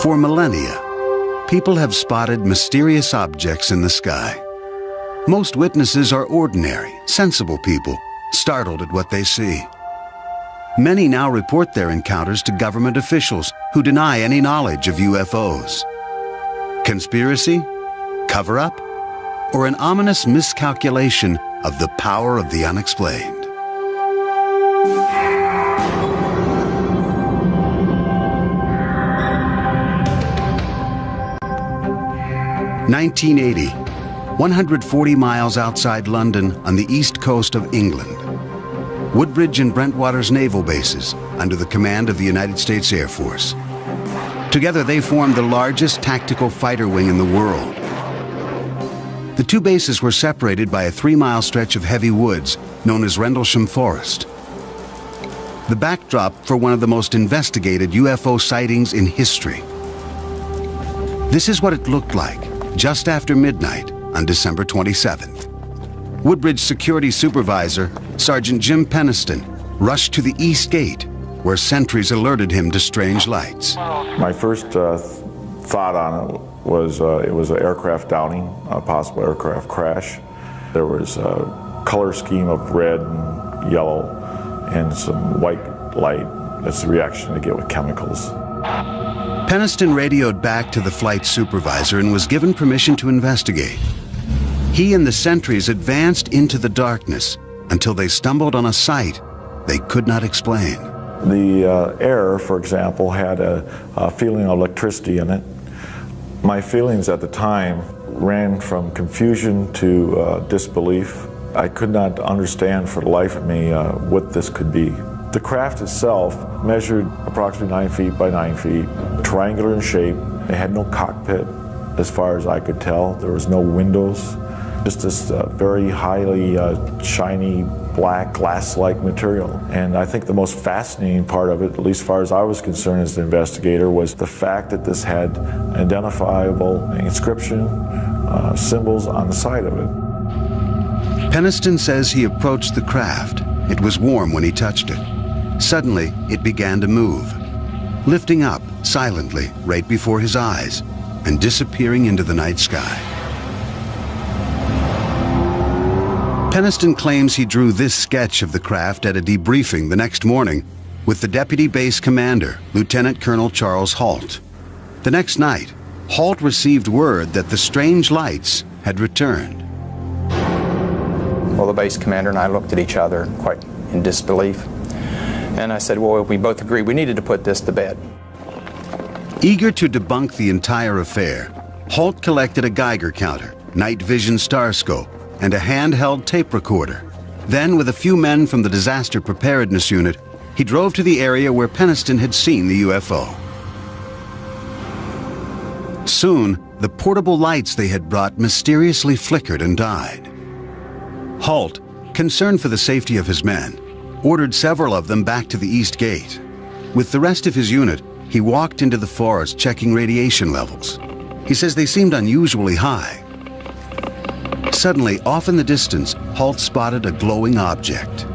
For millennia, people have spotted mysterious objects in the sky. Most witnesses are ordinary, sensible people, startled at what they see. Many now report their encounters to government officials who deny any knowledge of UFOs. Conspiracy? Cover-up? Or an ominous miscalculation of the power of the unexplained? (1980), 140 miles outside London on the east coast of England. Woodbridge and Brentwater's naval bases under the command of the United States Air Force. Together they formed the largest tactical fighter wing in the world. The two bases were separated by a 3-mile stretch of heavy woods known as Rendlesham Forest. The backdrop for one of the most investigated UFO sightings in history. This is what it looked like just after midnight on December 27th. Woodbridge security supervisor, Sergeant Jim Penniston, rushed to the East Gate, where sentries alerted him to strange lights. My first thought on it was an aircraft downing, a possible aircraft crash. There was a color scheme of red and yellow and some white light. That's the reaction they get with chemicals. Penniston radioed back to the flight supervisor and was given permission to investigate. He and the sentries advanced into the darkness until they stumbled on a sight they could not explain. The air, for example, had a feeling of electricity in it. My feelings at the time ran from confusion to disbelief. I could not understand for the life of me what this could be. The craft itself measured approximately 9 feet by 9 feet, triangular in shape. It had no cockpit, as far as I could tell. There was no windows, just this very highly shiny, black, glass-like material. And I think the most fascinating part of it, at least as far as I was concerned as the investigator, was the fact that this had identifiable inscription, symbols on the side of it. Penniston says he approached the craft. It was warm when he touched it. Suddenly, it began to move, lifting up silently right before his eyes and disappearing into the night sky. Penniston claims he drew this sketch of the craft at a debriefing the next morning with the Deputy Base Commander, Lieutenant Colonel Charles Halt. The next night, Halt received word that the strange lights had returned. Well, the base commander and I looked at each other quite in disbelief. And I said, well, we both agreed we needed to put this to bed. Eager to debunk the entire affair, Halt collected a Geiger counter, night vision star scope, and a handheld tape recorder. Then, with a few men from the Disaster Preparedness Unit, he drove to the area where Penniston had seen the UFO. Soon, the portable lights they had brought mysteriously flickered and died. Halt, concerned for the safety of his men, ordered several of them back to the East Gate. With the rest of his unit, he walked into the forest checking radiation levels. He says they seemed unusually high. Suddenly, off in the distance, Halt spotted a glowing object.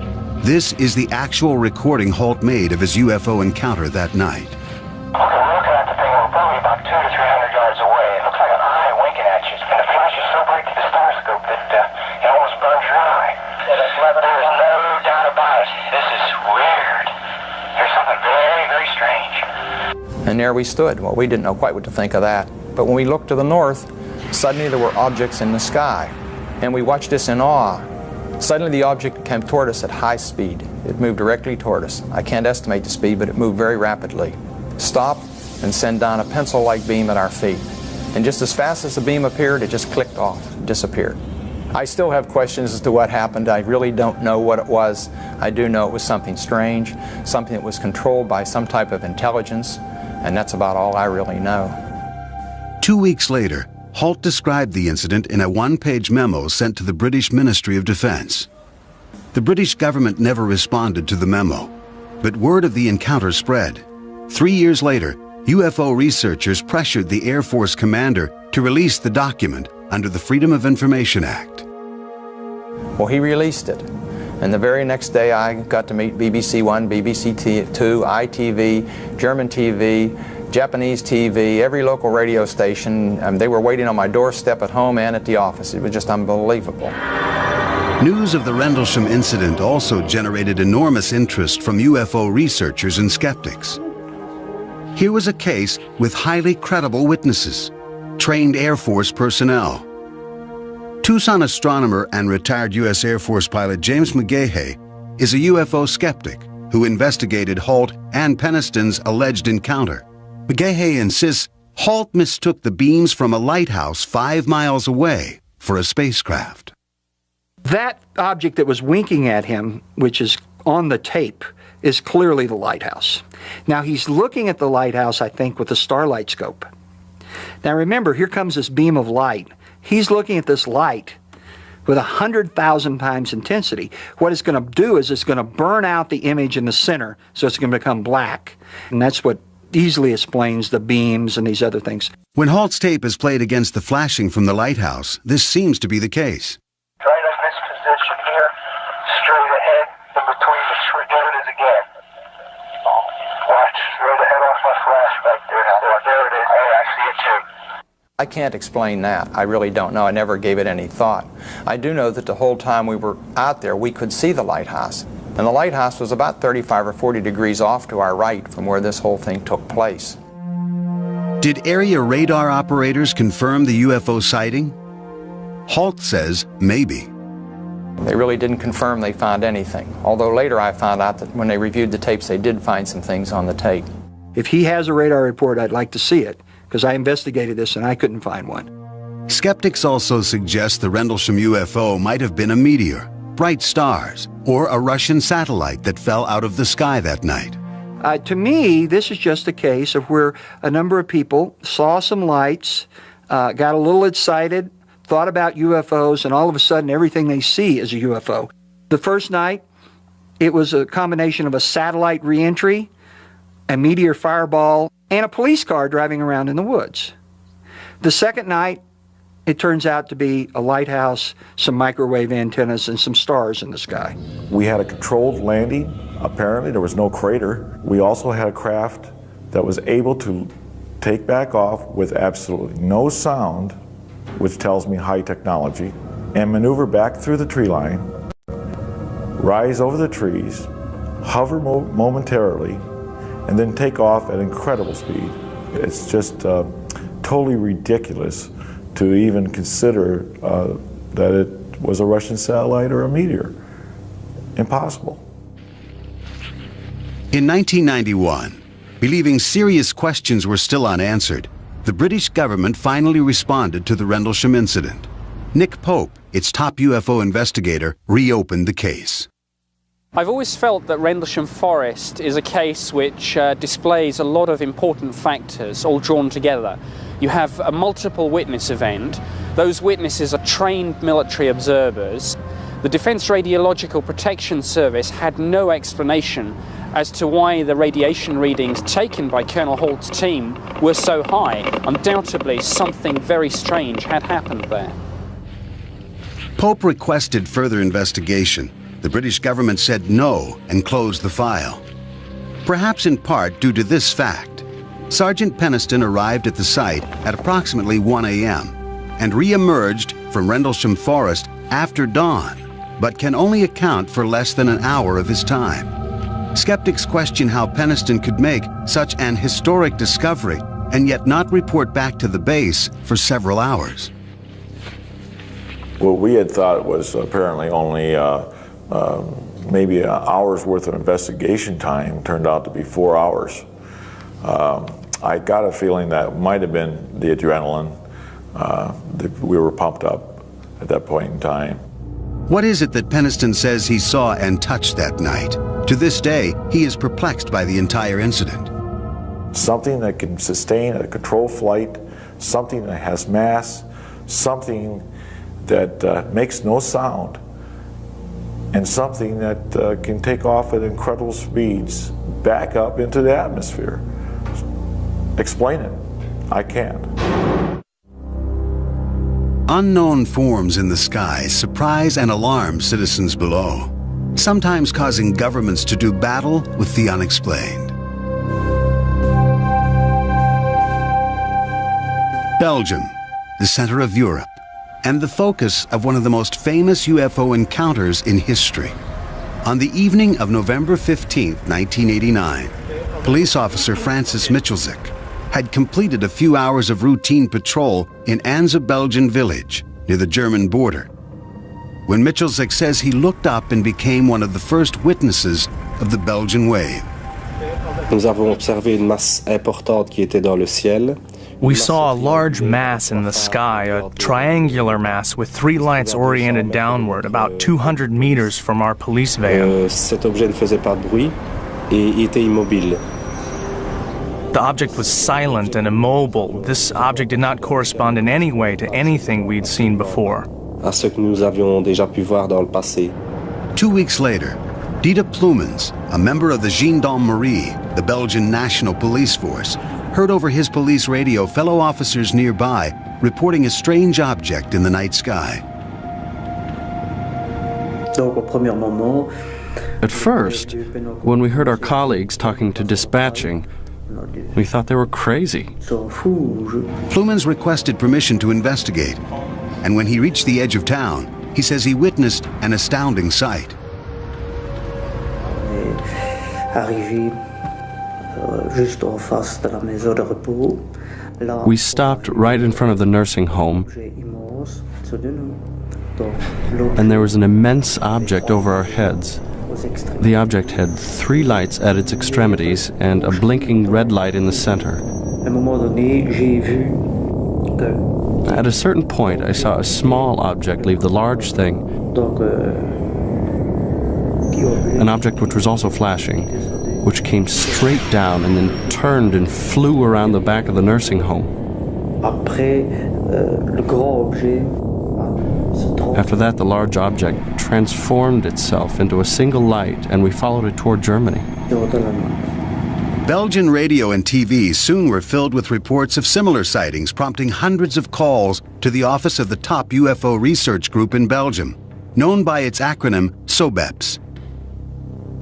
This is the actual recording Halt made of his UFO encounter that night. Okay, we're looking at the thing, we're probably about 200 to 300 yards away. It looks like an eye winking at you, and the flash is so bright to the star scope that it almost burns your eye. There's no doubt about it. This is weird. There's something very, very strange. And there we stood. Well, we didn't know quite what to think of that. But when we looked to the north, suddenly there were objects in the sky. And we watched this in awe. Suddenly the object came toward us at high speed. It moved directly toward us. I can't estimate the speed, but it moved very rapidly. Stopped and sent down a pencil-like beam at our feet. And just as fast as the beam appeared, it just clicked off, disappeared. I still have questions as to what happened. I really don't know what it was. I do know it was something strange, something that was controlled by some type of intelligence, and that's about all I really know. 2 weeks later, Halt described the incident in a one-page memo sent to the British Ministry of Defense. The British government never responded to the memo, but word of the encounter spread. 3 years later, UFO researchers pressured the Air Force commander to release the document under the Freedom of Information Act. Well, he released it. And the very next day I got to meet BBC One, BBC Two, ITV, German TV, Japanese TV, every local radio station. They were waiting on my doorstep at home and at the office. It was just unbelievable. News of the Rendlesham incident also generated enormous interest from UFO researchers and skeptics. Here was a case with highly credible witnesses, trained Air Force personnel. Tucson astronomer and retired U.S. Air Force pilot James McGahey is a UFO skeptic who investigated Halt and Penniston's alleged encounter. McGahey insists Halt mistook the beams from a lighthouse 5 miles away for a spacecraft. That object that was winking at him, which is on the tape, is clearly the lighthouse. Now he's looking at the lighthouse, I think, with a starlight scope. Now remember, here comes this beam of light. He's looking at this light with 100,000 times intensity. What it's going to do is it's going to burn out the image in the center, so it's going to become black. And that's what easily explains the beams and these other things. When Halt's tape is played against the flashing from the lighthouse, this seems to be the case. Right in this position here, straight ahead, in between the tree. There it is again. Watch, straight ahead off my flash back there. There it is. Hey, I see it too. I can't explain that. I really don't know. I never gave it any thought. I do know that the whole time we were out there, we could see the lighthouse. And the lighthouse was about 35 or 40 degrees off to our right from where this whole thing took place. Did area radar operators confirm the UFO sighting? Halt says maybe. They really didn't confirm they found anything. Although later I found out that when they reviewed the tapes, they did find some things on the tape. If he has a radar report, I'd like to see it, because I investigated this and I couldn't find one. Skeptics also suggest the Rendlesham UFO might have been a meteor, bright stars, or a Russian satellite that fell out of the sky that night. To me, this is just a case of where a number of people saw some lights, got a little excited, thought about UFOs, and all of a sudden everything they see is a UFO. The first night, it was a combination of a satellite reentry, a meteor fireball, and a police car driving around in the woods. The second night, it turns out to be a lighthouse, some microwave antennas, and some stars in the sky. We had a controlled landing. Apparently, there was no crater. We also had a craft that was able to take back off with absolutely no sound, which tells me high technology, and maneuver back through the tree line, rise over the trees, hover momentarily, and then take off at incredible speed. It's just totally ridiculous to even consider that it was a Russian satellite or a meteor. Impossible. In 1991, believing serious questions were still unanswered, the British government finally responded to the Rendlesham incident. Nick Pope, its top UFO investigator, reopened the case. I've always felt that Rendlesham Forest is a case which displays a lot of important factors all drawn together. You have a multiple witness event. Those witnesses are trained military observers. The Defence Radiological Protection Service had no explanation as to why the radiation readings taken by Colonel Halt's team were so high. Undoubtedly, something very strange had happened there. Pope requested further investigation. The British government said no and closed the file. Perhaps in part due to this fact, Sergeant Penniston arrived at the site at approximately 1 a.m. and re-emerged from Rendlesham Forest after dawn, but can only account for less than an hour of his time. Skeptics question how Penniston could make such an historic discovery and yet not report back to the base for several hours. What we had thought was apparently only maybe an hour's worth of investigation time turned out to be 4 hours. I got a feeling that might have been the adrenaline. We were pumped up at that point in time. What is it that Penniston says he saw and touched that night? To this day, he is perplexed by the entire incident. Something that can sustain a controlled flight, something that has mass, something that makes no sound, and something that can take off at incredible speeds back up into the atmosphere. Explain it. I can't. Unknown forms in the sky surprise and alarm citizens below, sometimes causing governments to do battle with the unexplained. Belgium, the center of Europe, and the focus of one of the most famous UFO encounters in history. On the evening of November 15, 1989, police officer Francis Michelzik had completed a few hours of routine patrol in Anze Belgian village near the German border, when Michelzik says he looked up and became one of the first witnesses of the Belgian wave. Nous avons observé une masse importante qui était dans le ciel. We saw a large mass in the sky, a triangular mass with three lights oriented downward, about 200 meters from our police van. Cet objet ne faisait pas de bruit et était immobile. The object was silent and immobile. This object did not correspond in any way to anything we'd seen before. À ce que nous avions déjà pu voir dans le passé. 2 weeks later, Dieter Plumens, a member of the Gendarmerie, the Belgian National Police Force, heard over his police radio fellow officers nearby reporting a strange object in the night sky. At first, when we heard our colleagues talking to dispatching, we thought they were crazy. Plumens requested permission to investigate, and when he reached the edge of town, he says he witnessed an astounding sight. We stopped right in front of the nursing home, and there was an immense object over our heads. The object had three lights at its extremities and a blinking red light in the center. At a certain point, I saw a small object leave the large thing, an object which was also flashing, which came straight down and then turned and flew around the back of the nursing home. After that, the large object transformed itself into a single light, and we followed it toward Germany. Belgian radio and TV soon were filled with reports of similar sightings, prompting hundreds of calls to the office of the top UFO research group in Belgium, known by its acronym SOBEPS.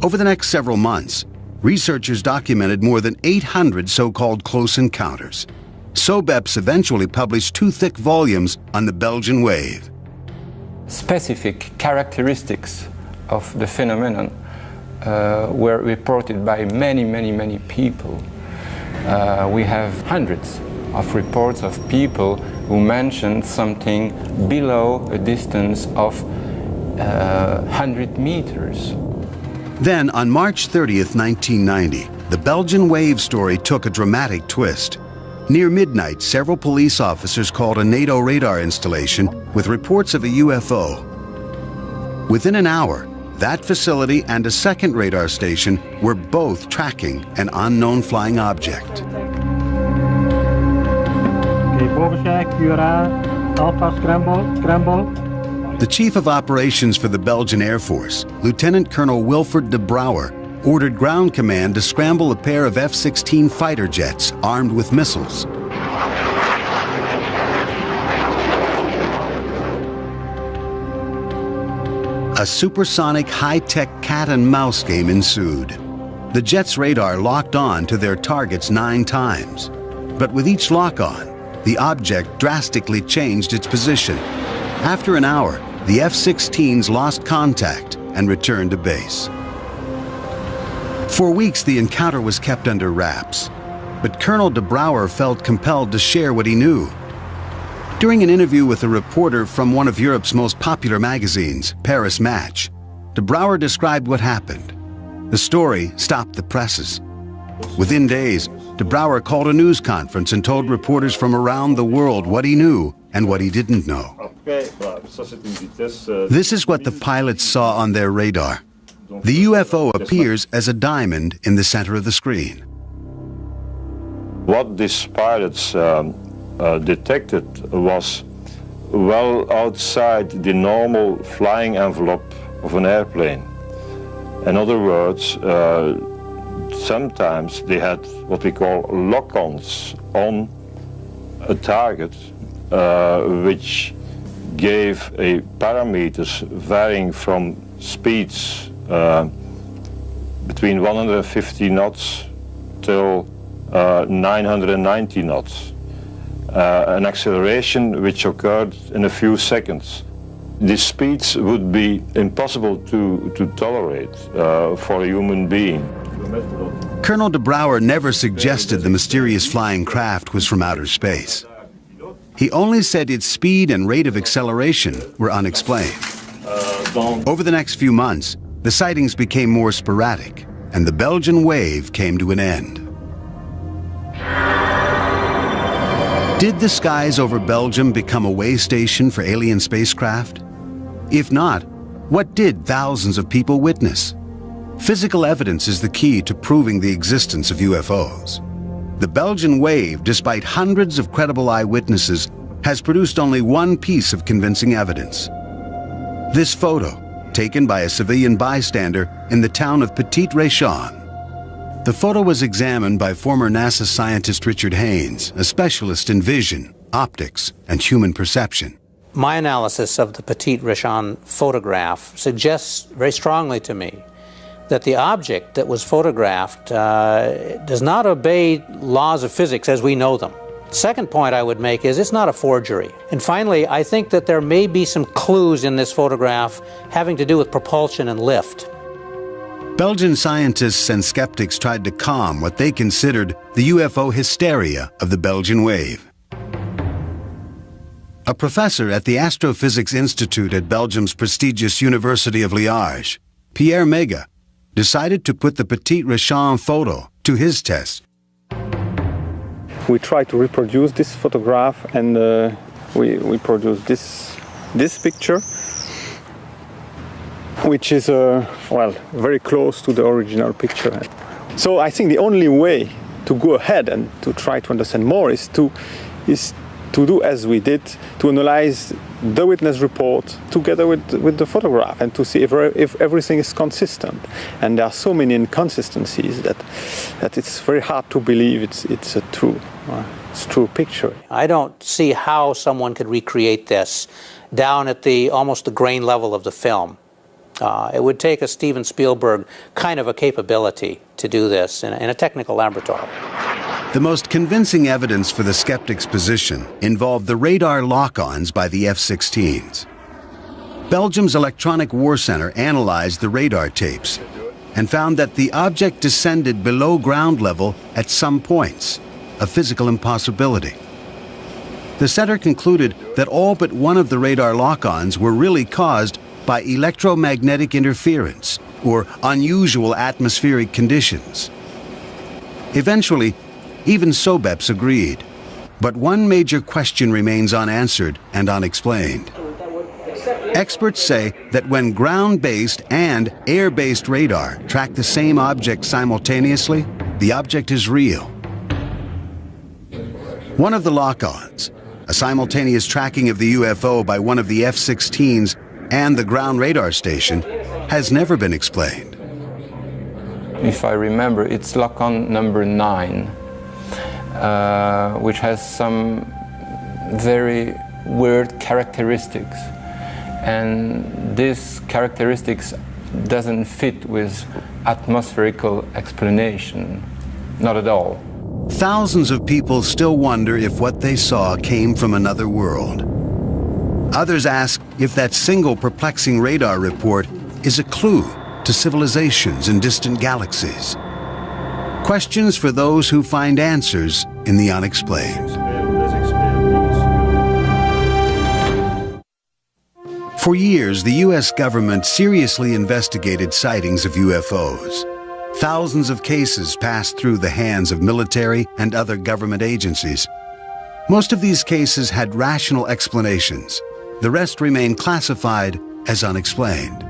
Over the next several months, researchers documented more than 800 so-called close encounters. SOBEPS eventually published 2 thick volumes on the Belgian wave. Specific characteristics of the phenomenon were reported by many people. We have hundreds of reports of people who mentioned something below a distance of 100 meters. Then, on March 30th, 1990, the Belgian wave story took a dramatic twist. Near midnight, several police officers called a NATO radar installation with reports of a UFO. Within an hour, that facility and a second radar station were both tracking an unknown flying object. The chief of operations for the Belgian Air Force, Lieutenant Colonel Wilfred de Brouwer, ordered ground command to scramble a pair of F-16 fighter jets armed with missiles. A supersonic high-tech cat-and-mouse game ensued. The jets' radar locked on to their targets 9 times. But with each lock-on, the object drastically changed its position. After an hour, the F-16s lost contact and returned to base. For weeks, the encounter was kept under wraps, but Colonel de Brouwer felt compelled to share what he knew. During an interview with a reporter from one of Europe's most popular magazines, Paris Match, de Brouwer described what happened. The story stopped the presses. Within days, de Brouwer called a news conference and told reporters from around the world what he knew and what he didn't know. This is what the pilots saw on their radar. The UFO appears as a diamond in the center of the screen. What these pilots detected was well outside the normal flying envelope of an airplane. In other words, sometimes they had what we call lock-ons on a target, which gave a parameters varying from speeds between 150 knots till 990 knots. an acceleration which occurred in a few seconds. These speeds would be impossible to tolerate for a human being. Colonel de Brouwer never suggested the mysterious flying craft was from outer space. He only said its speed and rate of acceleration were unexplained. Over the next few months, the sightings became more sporadic, and the Belgian wave came to an end. Did the skies over Belgium become a way station for alien spacecraft? If not, what did thousands of people witness? Physical evidence is the key to proving the existence of UFOs. The Belgian wave, despite hundreds of credible eyewitnesses, has produced only one piece of convincing evidence. This photo, taken by a civilian bystander in the town of Petit-Rechon. The photo was examined by former NASA scientist Richard Haynes, a specialist in vision, optics, and human perception. My analysis of the Petit-Rechon photograph suggests very strongly to me that the object that was photographed does not obey laws of physics as we know them. Second point I would make is it's not a forgery. And finally, I think that there may be some clues in this photograph having to do with propulsion and lift. Belgian scientists and skeptics tried to calm what they considered the UFO hysteria of the Belgian wave. A professor at the Astrophysics Institute at Belgium's prestigious University of Liège, Pierre Mega, decided to put the Petit-Rechon photo to his test. We tried to reproduce this photograph, and we produced this picture, which is well, very close to the original picture. So I think the only way to go ahead and to try to understand more is to do as we did, to analyze the witness report together with the photograph and to see if everything is consistent. And there are so many inconsistencies that it's very hard to believe it's a true picture. I don't see how someone could recreate this down at almost the grain level of the film. It would take a Steven Spielberg kind of a capability to do this in a technical laboratory. The most convincing evidence for the skeptics' position involved the radar lock-ons by the F-16s. Belgium's Electronic War Center analyzed the radar tapes and found that the object descended below ground level at some points, a physical impossibility. The center concluded that all but one of the radar lock-ons were really caused by electromagnetic interference or unusual atmospheric conditions. Eventually, even SOBEPs agreed, but one major question remains unanswered and unexplained. Experts say that when ground-based and air-based radar track the same object simultaneously, the object is real. One of the lock-ons, a simultaneous tracking of the UFO by one of the F-16s and the ground radar station, has never been explained. If I remember, it's lock-on number 9, which has some very weird characteristics. And these characteristics doesn't fit with atmospherical explanation, not at all. Thousands of people still wonder if what they saw came from another world. Others ask if that single perplexing radar report is a clue to civilizations in distant galaxies. Questions for those who find answers in the unexplained. For years, the U.S. government seriously investigated sightings of UFOs. Thousands of cases passed through the hands of military and other government agencies. Most of these cases had rational explanations. The rest remained classified as unexplained.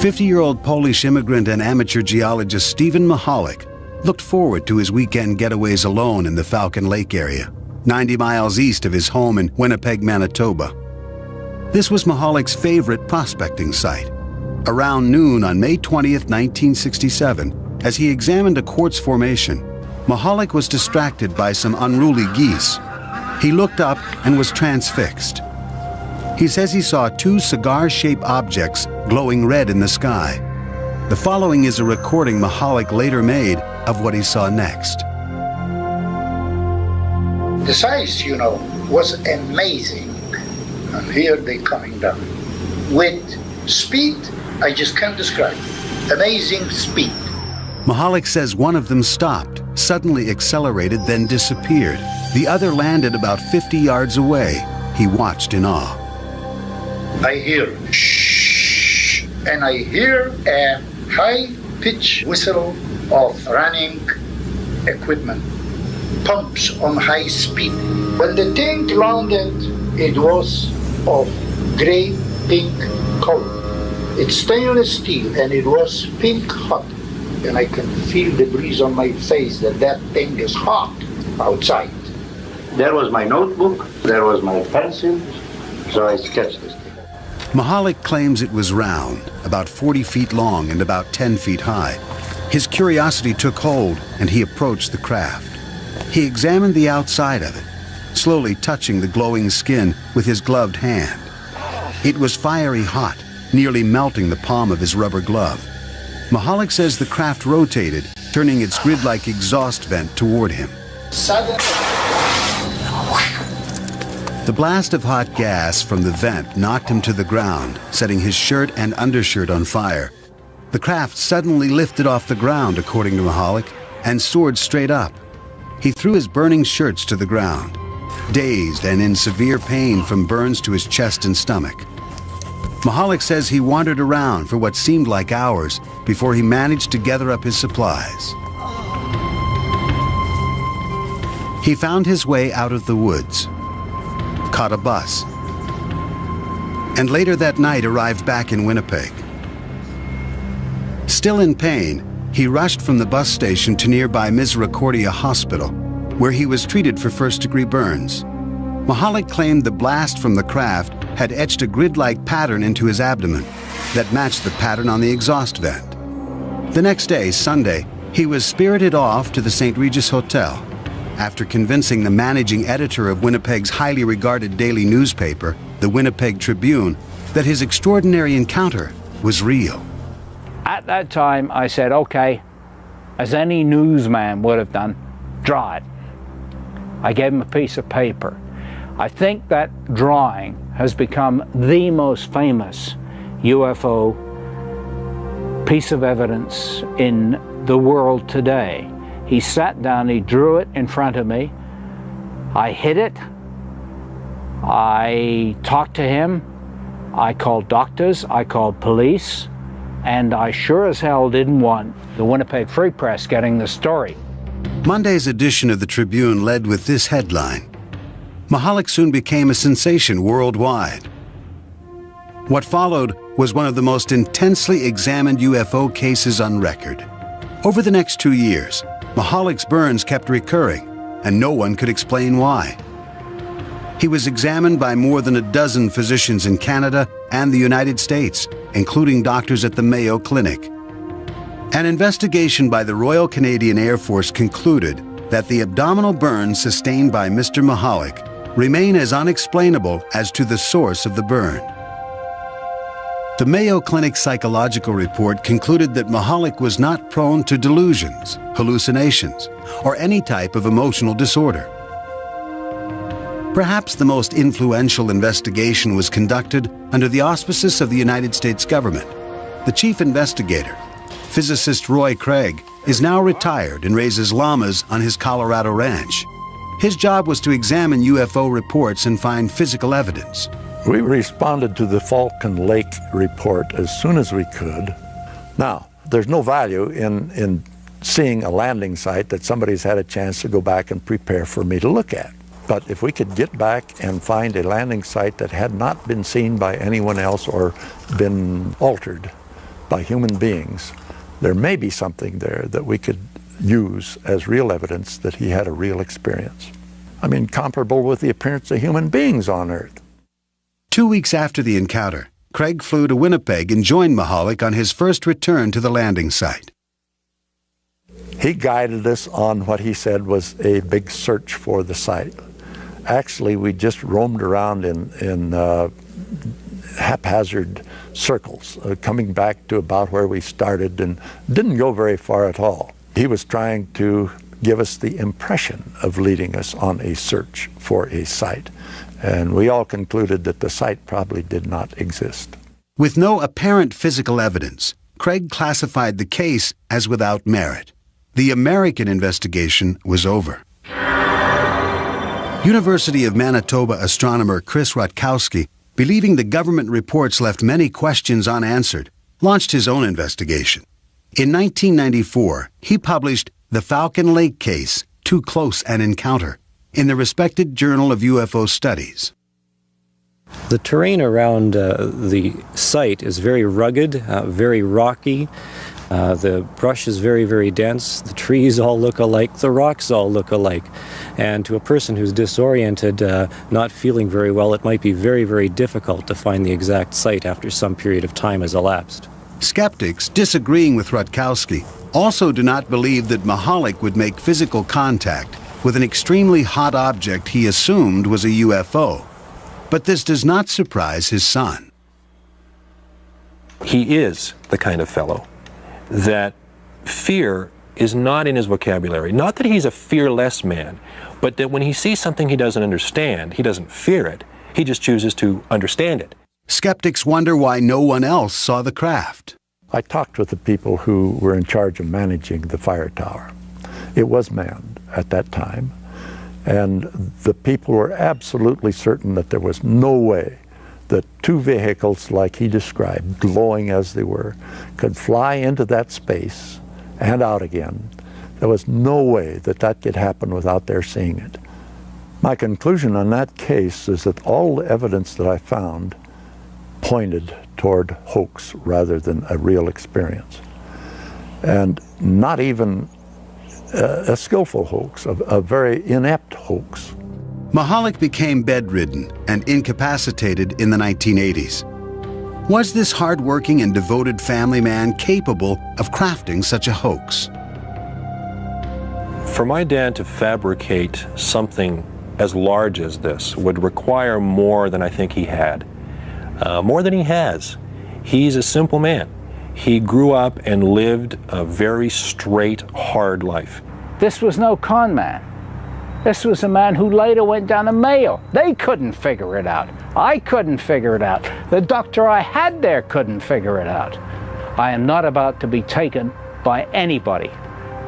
"50-year-old Polish immigrant and amateur geologist Stephen Mahalik looked forward to his weekend getaways alone in the Falcon Lake area, 90 miles east of his home in Winnipeg, Manitoba. This was Mahalik's favorite prospecting site. Around noon on May 20th, 1967, as he examined a quartz formation, Mahalik was distracted by some unruly geese. He looked up and was transfixed. He says he saw two cigar-shaped objects glowing red in the sky. The following is a recording Mahalik later made of what he saw next. The size, was amazing. And here they're coming down. With speed, I just can't describe. Amazing speed. Mahalik says one of them stopped, suddenly accelerated, then disappeared. The other landed about 50 yards away. He watched in awe. I hear shh, and I hear a high-pitched whistle of running equipment, pumps on high speed. When the thing landed, it was of gray-pink color. It's stainless steel, and it was pink hot. And I can feel the breeze on my face that thing is hot outside. There was my notebook, there was my pencil, so I sketched this thing. Mahalik claims it was round, about 40 feet long and about 10 feet high. His curiosity took hold, and he approached the craft. He examined the outside of it, slowly touching the glowing skin with his gloved hand. It was fiery hot, nearly melting the palm of his rubber glove. Mahalik says the craft rotated, turning its grid-like exhaust vent toward him. Suddenly, the blast of hot gas from the vent knocked him to the ground, setting his shirt and undershirt on fire. The craft suddenly lifted off the ground, according to Mahalik, and soared straight up. He threw his burning shirts to the ground, dazed and in severe pain from burns to his chest and stomach. Mahalik says he wandered around for what seemed like hours before he managed to gather up his supplies. He found his way out of the woods, caught a bus, and later that night arrived back in Winnipeg. Still in pain, he rushed from the bus station to nearby Misericordia Hospital, where he was treated for first-degree burns. Mahalik claimed the blast from the craft had etched a grid-like pattern into his abdomen that matched the pattern on the exhaust vent. The next day, Sunday, he was spirited off to the St. Regis Hotel after convincing the managing editor of Winnipeg's highly regarded daily newspaper, the Winnipeg Tribune, that his extraordinary encounter was real. At that time, I said, okay, as any newsman would have done, draw it. I gave him a piece of paper. I think that drawing has become the most famous UFO piece of evidence in the world today. He sat down, he drew it in front of me. I hid it. I talked to him. I called doctors, I called police, and I sure as hell didn't want the Winnipeg Free Press getting the story. Monday's edition of the Tribune led with this headline: Mahalik soon became a sensation worldwide. What followed was one of the most intensely examined UFO cases on record. Over the next 2 years, Mahalik's burns kept recurring, and no one could explain why. He was examined by more than a dozen physicians in Canada and the United States, including doctors at the Mayo Clinic. An investigation by the Royal Canadian Air Force concluded that the abdominal burns sustained by Mr. Mahalik remain as unexplainable as to the source of the burn. The Mayo Clinic psychological report concluded that Mahalik was not prone to delusions, hallucinations, or any type of emotional disorder. Perhaps the most influential investigation was conducted under the auspices of the United States government. The chief investigator, physicist Roy Craig, is now retired and raises llamas on his Colorado ranch. His job was to examine UFO reports and find physical evidence. We responded to the Falcon Lake report as soon as we could. Now, there's no value in seeing a landing site that somebody's had a chance to go back and prepare for me to look at. But if we could get back and find a landing site that had not been seen by anyone else or been altered by human beings, there may be something there that we could use as real evidence that he had a real experience. I mean, comparable with the appearance of human beings on Earth. 2 weeks after the encounter, Craig flew to Winnipeg and joined Mahalik on his first return to the landing site. He guided us on what he said was a big search for the site. Actually, we just roamed around in haphazard circles, coming back to about where we started, and didn't go very far at all. He was trying to give us the impression of leading us on a search for a site. And we all concluded that the site probably did not exist. With no apparent physical evidence, Craig classified the case as without merit. The American investigation was over. University of Manitoba astronomer Chris Rutkowski, believing the government reports left many questions unanswered, launched his own investigation. In 1994, he published The Falcon Lake Case, Too Close an Encounter, in the respected Journal of UFO Studies. The terrain around the site is very rugged, very rocky. The brush is very, very dense. The trees all look alike. The rocks all look alike. And to a person who's disoriented, not feeling very well, it might be very, very difficult to find the exact site after some period of time has elapsed. Skeptics, disagreeing with Rutkowski, also do not believe that Mahalik would make physical contact with an extremely hot object he assumed was a UFO. But this does not surprise his son. He is the kind of fellow that fear is not in his vocabulary. Not that he's a fearless man, but that when he sees something he doesn't understand, he doesn't fear it. He just chooses to understand it. Skeptics wonder why no one else saw the craft. I talked with the people who were in charge of managing the fire tower. It was manned at that time, and the people were absolutely certain that there was no way that two vehicles like he described, glowing as they were, could fly into that space and out again. There was no way that that could happen without their seeing it. My conclusion on that case is that all the evidence that I found pointed toward hoax rather than a real experience. And not even a skillful hoax, a very inept hoax. Mahalik became bedridden and incapacitated in the 1980s. Was this hard-working and devoted family man capable of crafting such a hoax? For my dad to fabricate something as large as this would require more than I think he had. More than he has. He's a simple man. He grew up and lived a very straight, hard life. This was no con man. This was a man who later went down to Mayo. They couldn't figure it out. I couldn't figure it out. The doctor I had there couldn't figure it out. I am not about to be taken by anybody.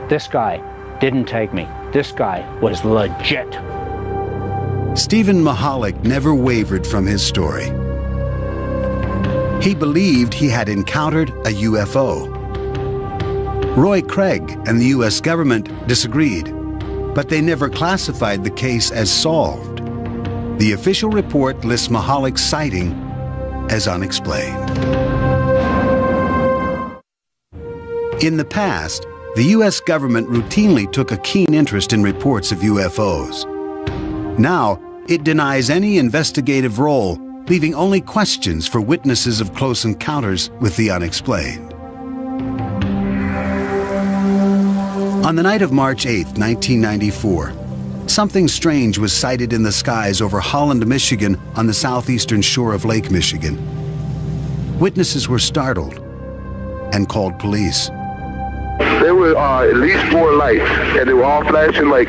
This guy didn't take me. This guy was legit. Stephen Mahalik never wavered from his story. He believed he had encountered a UFO. Roy Craig and the U.S. government disagreed, but they never classified the case as solved. The official report lists Mahalik's sighting as unexplained. In the past, the U.S. government routinely took a keen interest in reports of UFOs. Now, it denies any investigative role, leaving only questions for witnesses of close encounters with the unexplained. On the night of March 8, 1994, something strange was sighted in the skies over Holland, Michigan, on the southeastern shore of Lake Michigan. Witnesses were startled and called police. There were at least 4 lights, and they were all flashing like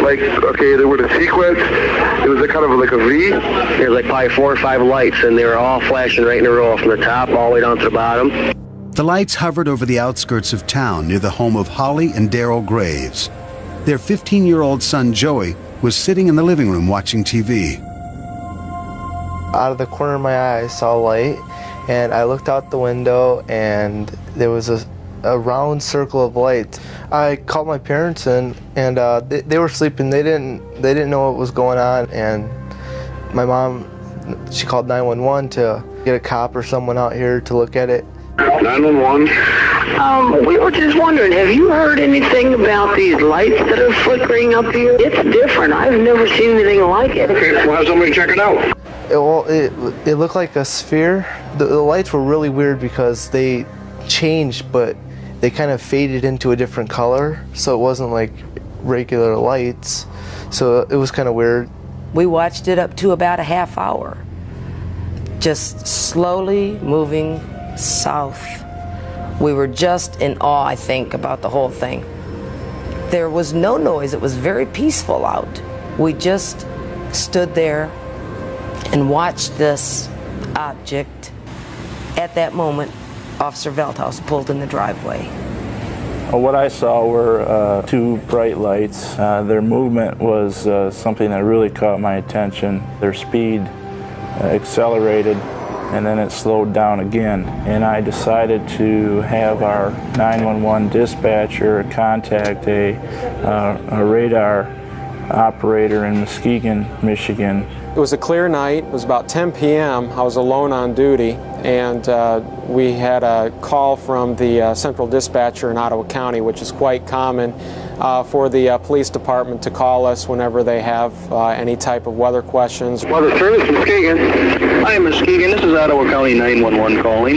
okay, they were in a sequence. It was a kind of like a V. There was like probably 4 or 5 lights, and they were all flashing right in a row from the top all the way down to the bottom. The lights hovered over the outskirts of town near the home of Holly and Daryl Graves. Their 15-year-old son, Joey, was sitting in the living room watching TV. Out of the corner of my eye, I saw a light, and I looked out the window, and there was a round circle of light. I called my parents, and they were sleeping. They didn't know what was going on, and my mom, she called 911 to get a cop or someone out here to look at it. 911. We were just wondering, have you heard anything about these lights that are flickering up here? It's different. I've never seen anything like it. Okay, we'll have somebody check it out. It looked like a sphere. The lights were really weird because they changed, but they kind of faded into a different color, so it wasn't like regular lights. So it was kind of weird. We watched it up to about a half hour. just slowly moving south. We were just in awe, I think, about the whole thing. There was no noise. It was very peaceful out. We just stood there and watched this object. At that moment, Officer Veldhuis pulled in the driveway. What I saw were two bright lights. Their movement was something that really caught my attention. Their speed accelerated, and then it slowed down again. And I decided to have our 911 dispatcher contact a radar operator in Muskegon, Michigan. It was a clear night. It was about 10 p.m. I was alone on duty, and we had a call from the central dispatcher in Ottawa County, which is quite common for the police department to call us whenever they have any type of weather questions. Weather Service, Muskegon. Hi, Muskegon. This is Ottawa County 911 calling.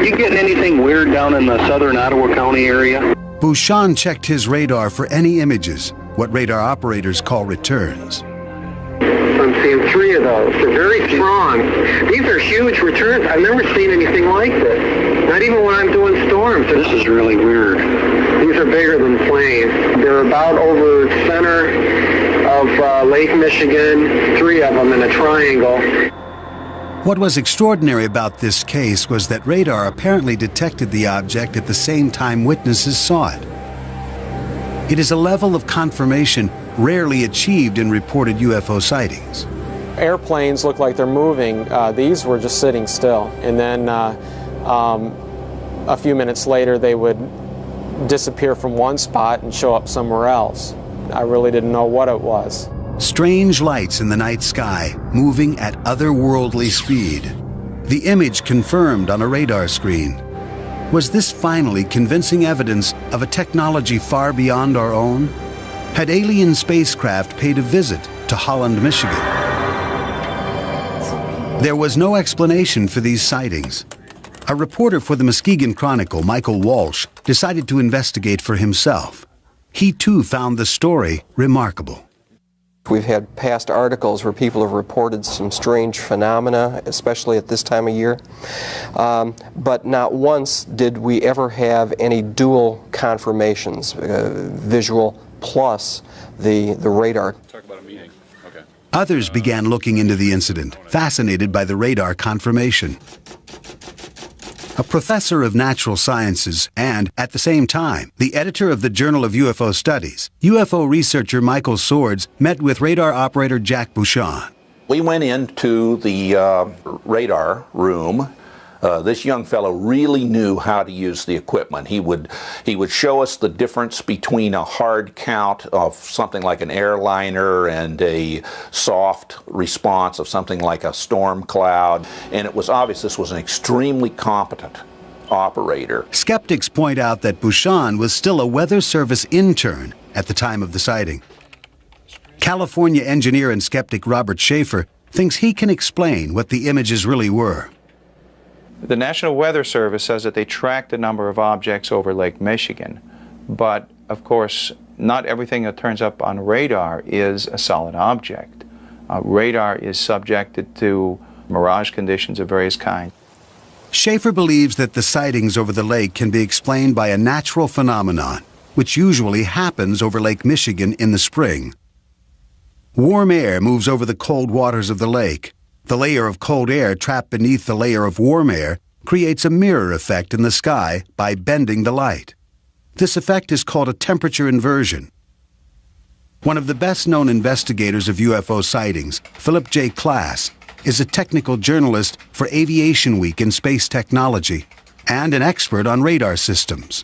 You getting anything weird down in the southern Ottawa County area? Bouchon checked his radar for any images, what radar operators call returns. I'm seeing 3 of those. They're very strong. These are huge returns. I've never seen anything like this. Not even when I'm doing storms. This is really weird. These are bigger than planes. They're about over center of Lake Michigan, 3 of them in a triangle. What was extraordinary about this case was that radar apparently detected the object at the same time witnesses saw it. It is a level of confirmation rarely achieved in reported UFO sightings. Airplanes look like they're moving. These were just sitting still. And then a few minutes later, they would disappear from one spot and show up somewhere else. I really didn't know what it was. Strange lights in the night sky, moving at otherworldly speed. The image confirmed on a radar screen. Was this finally convincing evidence of a technology far beyond our own? Had alien spacecraft paid a visit to Holland, Michigan? There was no explanation for these sightings. A reporter for the Muskegon Chronicle, Michael Walsh, decided to investigate for himself. He too found the story remarkable. We've had past articles where people have reported some strange phenomena, especially at this time of year. But not once did we ever have any dual confirmations, visual plus the radar. Talk about a meeting. Okay. Others began looking into the incident, fascinated by the radar confirmation. A professor of natural sciences and, at the same time, the editor of the Journal of UFO Studies, UFO researcher Michael Swords met with radar operator Jack Bouchon. We went into the radar room. This young fellow really knew how to use the equipment. He would show us the difference between a hard count of something like an airliner and a soft response of something like a storm cloud. And it was obvious this was an extremely competent operator. Skeptics point out that Bouchon was still a Weather Service intern at the time of the sighting. California engineer and skeptic Robert Schaefer thinks he can explain what the images really were. The National Weather Service says that they tracked the number of objects over Lake Michigan, but of course not everything that turns up on radar is a solid object. Radar is subjected to mirage conditions of various kinds. Schaefer believes that the sightings over the lake can be explained by a natural phenomenon, which usually happens over Lake Michigan in the spring. Warm air moves over the cold waters of the lake. The layer of cold air trapped beneath the layer of warm air creates a mirror effect in the sky by bending the light. This effect is called a temperature inversion. One of the best-known investigators of UFO sightings, Philip J. Klass, is a technical journalist for Aviation Week in Space Technology and an expert on radar systems.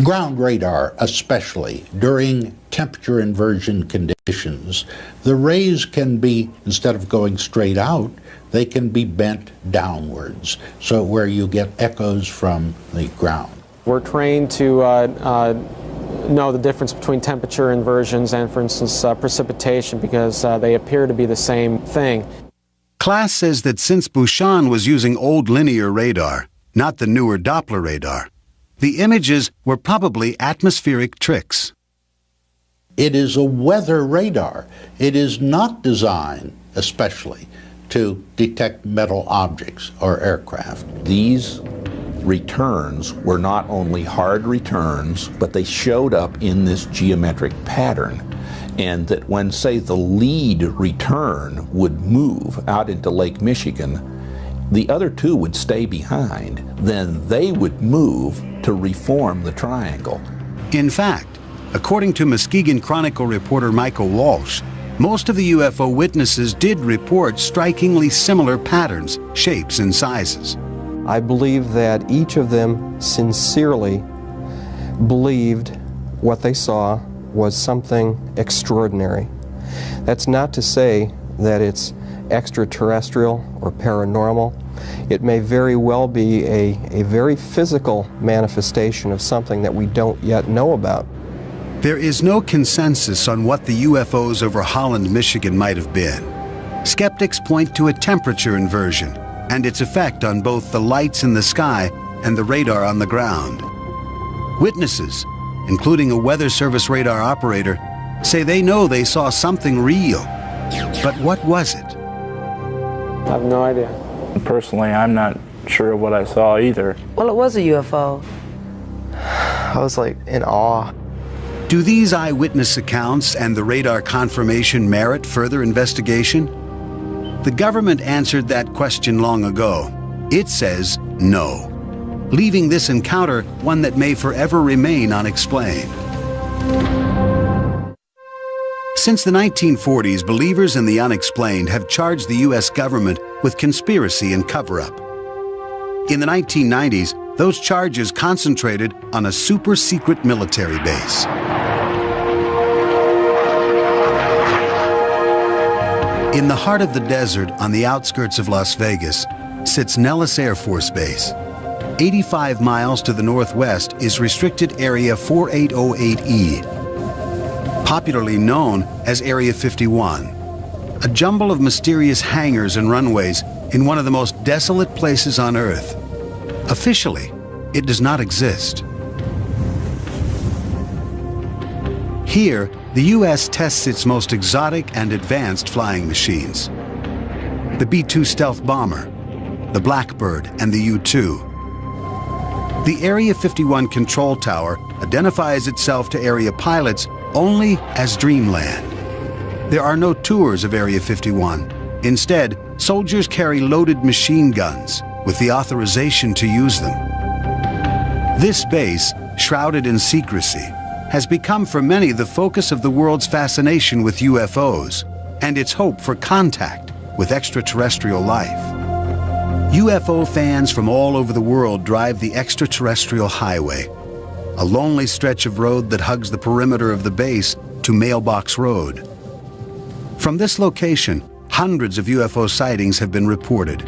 Ground radar, especially during temperature inversion conditions, the rays can be, instead of going straight out, they can be bent downwards, so where you get echoes from the ground. We're trained to know the difference between temperature inversions and, for instance, precipitation, because they appear to be the same thing. Klass says that since Bouchon was using old linear radar, not the newer Doppler radar, the images were probably atmospheric tricks. It is a weather radar. It is not designed, especially, to detect metal objects or aircraft. These returns were not only hard returns, but they showed up in this geometric pattern. And that when, say, the lead return would move out into Lake Michigan, the other two would stay behind. Then they would move to reform the triangle. In fact, according to Muskegon Chronicle reporter Michael Walsh, most of the UFO witnesses did report strikingly similar patterns, shapes, and sizes. I believe that each of them sincerely believed what they saw was something extraordinary. That's not to say that it's extraterrestrial or paranormal. It may very well be a very physical manifestation of something that we don't yet know about. There is no consensus on what the UFOs over Holland, Michigan might have been. Skeptics point to a temperature inversion and its effect on both the lights in the sky and the radar on the ground. Witnesses, including a Weather Service radar operator, say they know they saw something real. But what was it? I have no idea. Personally, I'm not sure what I saw either. Well, it was a UFO. I was like in awe. Do these eyewitness accounts and the radar confirmation merit further investigation? The government answered that question long ago. It says no, leaving this encounter one that may forever remain unexplained. Since the 1940s, believers in the unexplained have charged the U.S. government with conspiracy and cover-up. In the 1990s, those charges concentrated on a super-secret military base. In the heart of the desert, on the outskirts of Las Vegas, sits Nellis Air Force Base. 85 miles to the northwest is Restricted Area 4808E, popularly known as Area 51, a jumble of mysterious hangars and runways in one of the most desolate places on Earth. Officially, it does not exist. Here, the U.S. tests its most exotic and advanced flying machines. The B-2 stealth bomber, the Blackbird, and the U-2. The Area 51 control tower identifies itself to area pilots only as Dreamland. There are no tours of Area 51. Instead, soldiers carry loaded machine guns with the authorization to use them. This base, shrouded in secrecy, has become for many the focus of the world's fascination with UFOs and its hope for contact with extraterrestrial life. UFO fans from all over the world drive the extraterrestrial highway, a lonely stretch of road that hugs the perimeter of the base to Mailbox Road. From this location, hundreds of UFO sightings have been reported.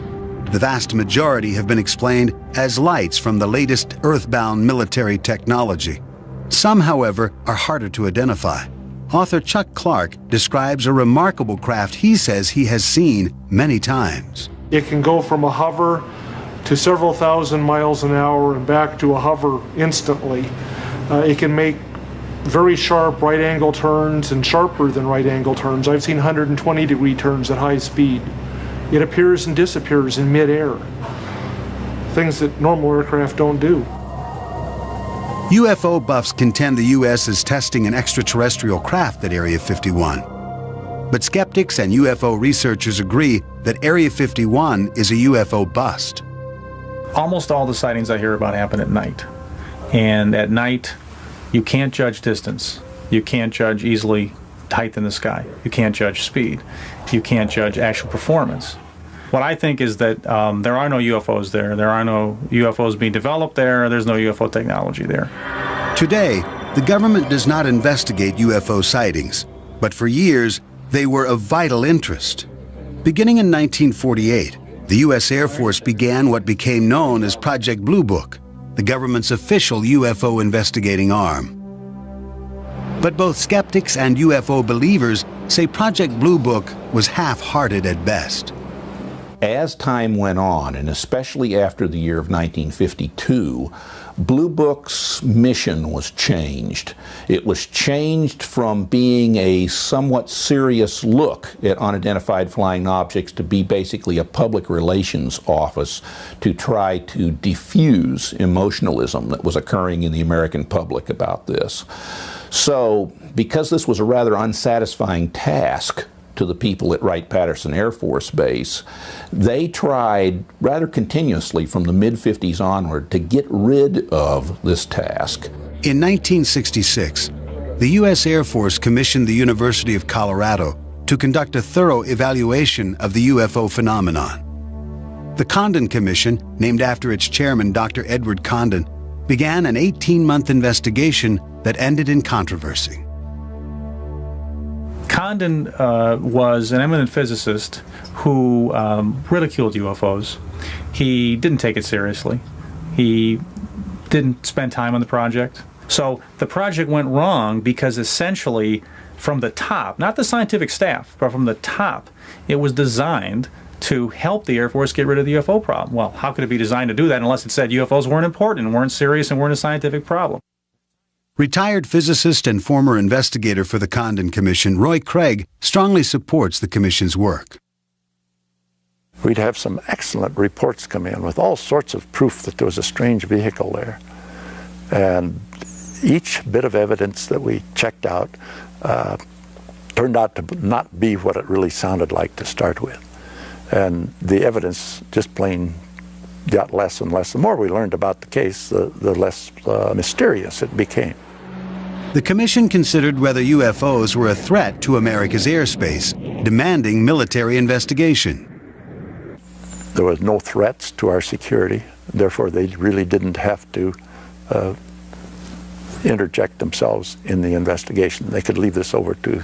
The vast majority have been explained as lights from the latest earthbound military technology. Some, however, are harder to identify. Author Chuck Clark describes a remarkable craft he says he has seen many times. It can go from a hover to several thousand miles an hour and back to a hover instantly. It can make very sharp right-angle turns and sharper than right-angle turns. I've seen 120-degree turns at high speed. It appears and disappears in mid-air, things that normal aircraft don't do. UFO buffs contend the U.S. is testing an extraterrestrial craft at Area 51. But skeptics and UFO researchers agree that Area 51 is a UFO bust. Almost all the sightings I hear about happen at night. And at night, you can't judge distance. You can't judge easily height in the sky. You can't judge speed. You can't judge actual performance. What I think is that there are no UFOs there. There are no UFOs being developed there. There's no UFO technology there. Today, the government does not investigate UFO sightings, but for years, they were of vital interest. Beginning in 1948, the U.S. Air Force began what became known as Project Blue Book, the government's official UFO investigating arm. But both skeptics and UFO believers say Project Blue Book was half-hearted at best. As time went on, and especially after the year of 1952, Blue Book's mission was changed. It was changed from being a somewhat serious look at unidentified flying objects to be basically a public relations office to try to diffuse emotionalism that was occurring in the American public about this. So, because this was a rather unsatisfying task to the people at Wright-Patterson Air Force Base, they tried rather continuously from the mid-50s onward to get rid of this task. In 1966, the U.S. Air Force commissioned the University of Colorado to conduct a thorough evaluation of the UFO phenomenon. The Condon Commission, named after its chairman, Dr. Edward Condon, began an 18-month investigation that ended in controversy. Condon was an eminent physicist who ridiculed UFOs. He didn't take it seriously. He didn't spend time on the project. So the project went wrong because essentially from the top, not the scientific staff, but from the top, it was designed to help the Air Force get rid of the UFO problem. Well, how could it be designed to do that unless it said UFOs weren't important and weren't serious and weren't a scientific problem? Retired physicist and former investigator for the Condon Commission, Roy Craig, strongly supports the Commission's work. We'd have some excellent reports come in with all sorts of proof that there was a strange vehicle there. And each bit of evidence that we checked out turned out to not be what it really sounded like to start with. And the evidence just plain got less and less. The more we learned about the case, the less mysterious it became. The Commission considered whether UFOs were a threat to America's airspace, demanding military investigation. There was no threats to our security, therefore they really didn't have to interject themselves in the investigation. They could leave this over to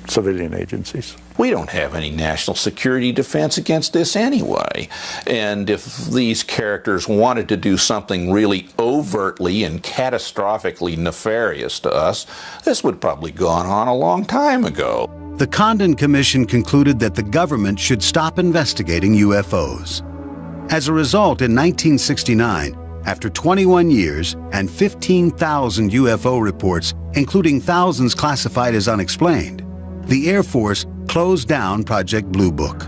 civilian agencies. We don't have any national security defense against this anyway. And if these characters wanted to do something really overtly and catastrophically nefarious to us, this would probably have gone on a long time ago. The Condon Commission concluded that the government should stop investigating UFOs. As a result, in 1969, after 21 years and 15,000 UFO reports, including thousands classified as unexplained, the Air Force closed down Project Blue Book.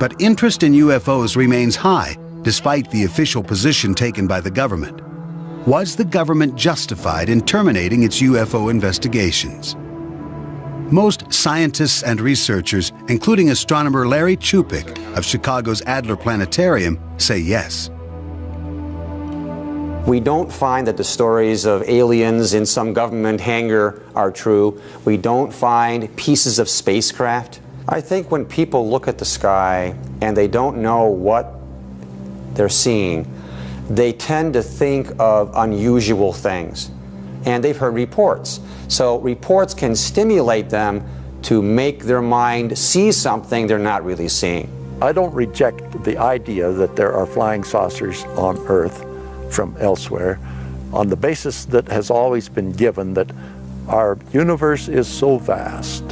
But interest in UFOs remains high, despite the official position taken by the government. Was the government justified in terminating its UFO investigations? Most scientists and researchers, including astronomer Larry Chupik of Chicago's Adler Planetarium, say yes. We don't find that the stories of aliens in some government hangar are true. We don't find pieces of spacecraft. I think when people look at the sky and they don't know what they're seeing, they tend to think of unusual things. And they've heard reports. So reports can stimulate them to make their mind see something they're not really seeing. I don't reject the idea that there are flying saucers on Earth from elsewhere on the basis that has always been given that our universe is so vast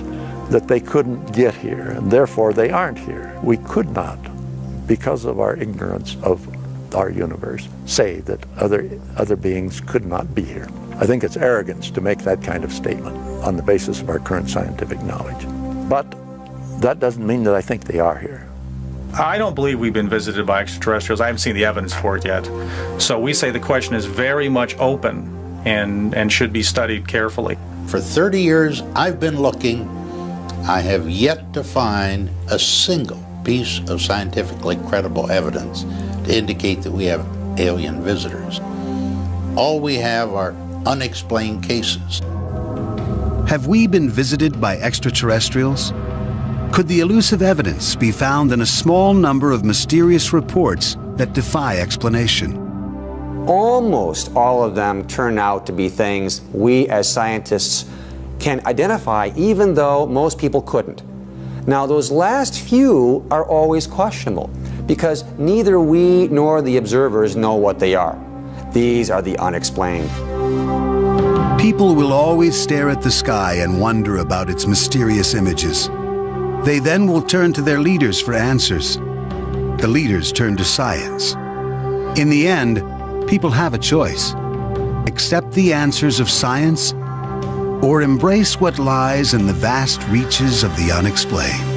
that they couldn't get here and therefore they aren't here. We could not, because of our ignorance of our universe, say that other beings could not be here. I think it's arrogance to make that kind of statement on the basis of our current scientific knowledge. But that doesn't mean that I think they are here. I don't believe we've been visited by extraterrestrials. I haven't seen the evidence for it yet. So we say the question is very much open and should be studied carefully. For 30 years, I've been looking. I have yet to find a single piece of scientifically credible evidence to indicate that we have alien visitors. All we have are unexplained cases. Have we been visited by extraterrestrials? Could the elusive evidence be found in a small number of mysterious reports that defy explanation? Almost all of them turn out to be things we as scientists can identify, even though most people couldn't. Now, those last few are always questionable because neither we nor the observers know what they are. These are the unexplained. People will always stare at the sky and wonder about its mysterious images. They then will turn to their leaders for answers. the leaders turned to science. In the end, people have a choice. Accept the answers of science or embrace what lies in the vast reaches of the unexplained.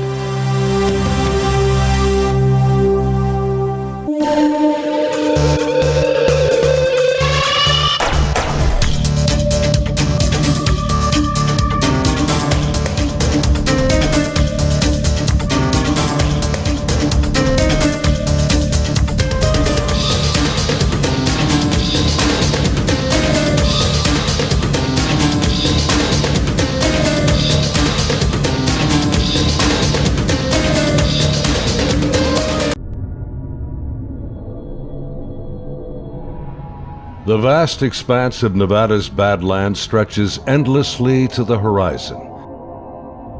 The vast expanse of Nevada's Badlands stretches endlessly to the horizon.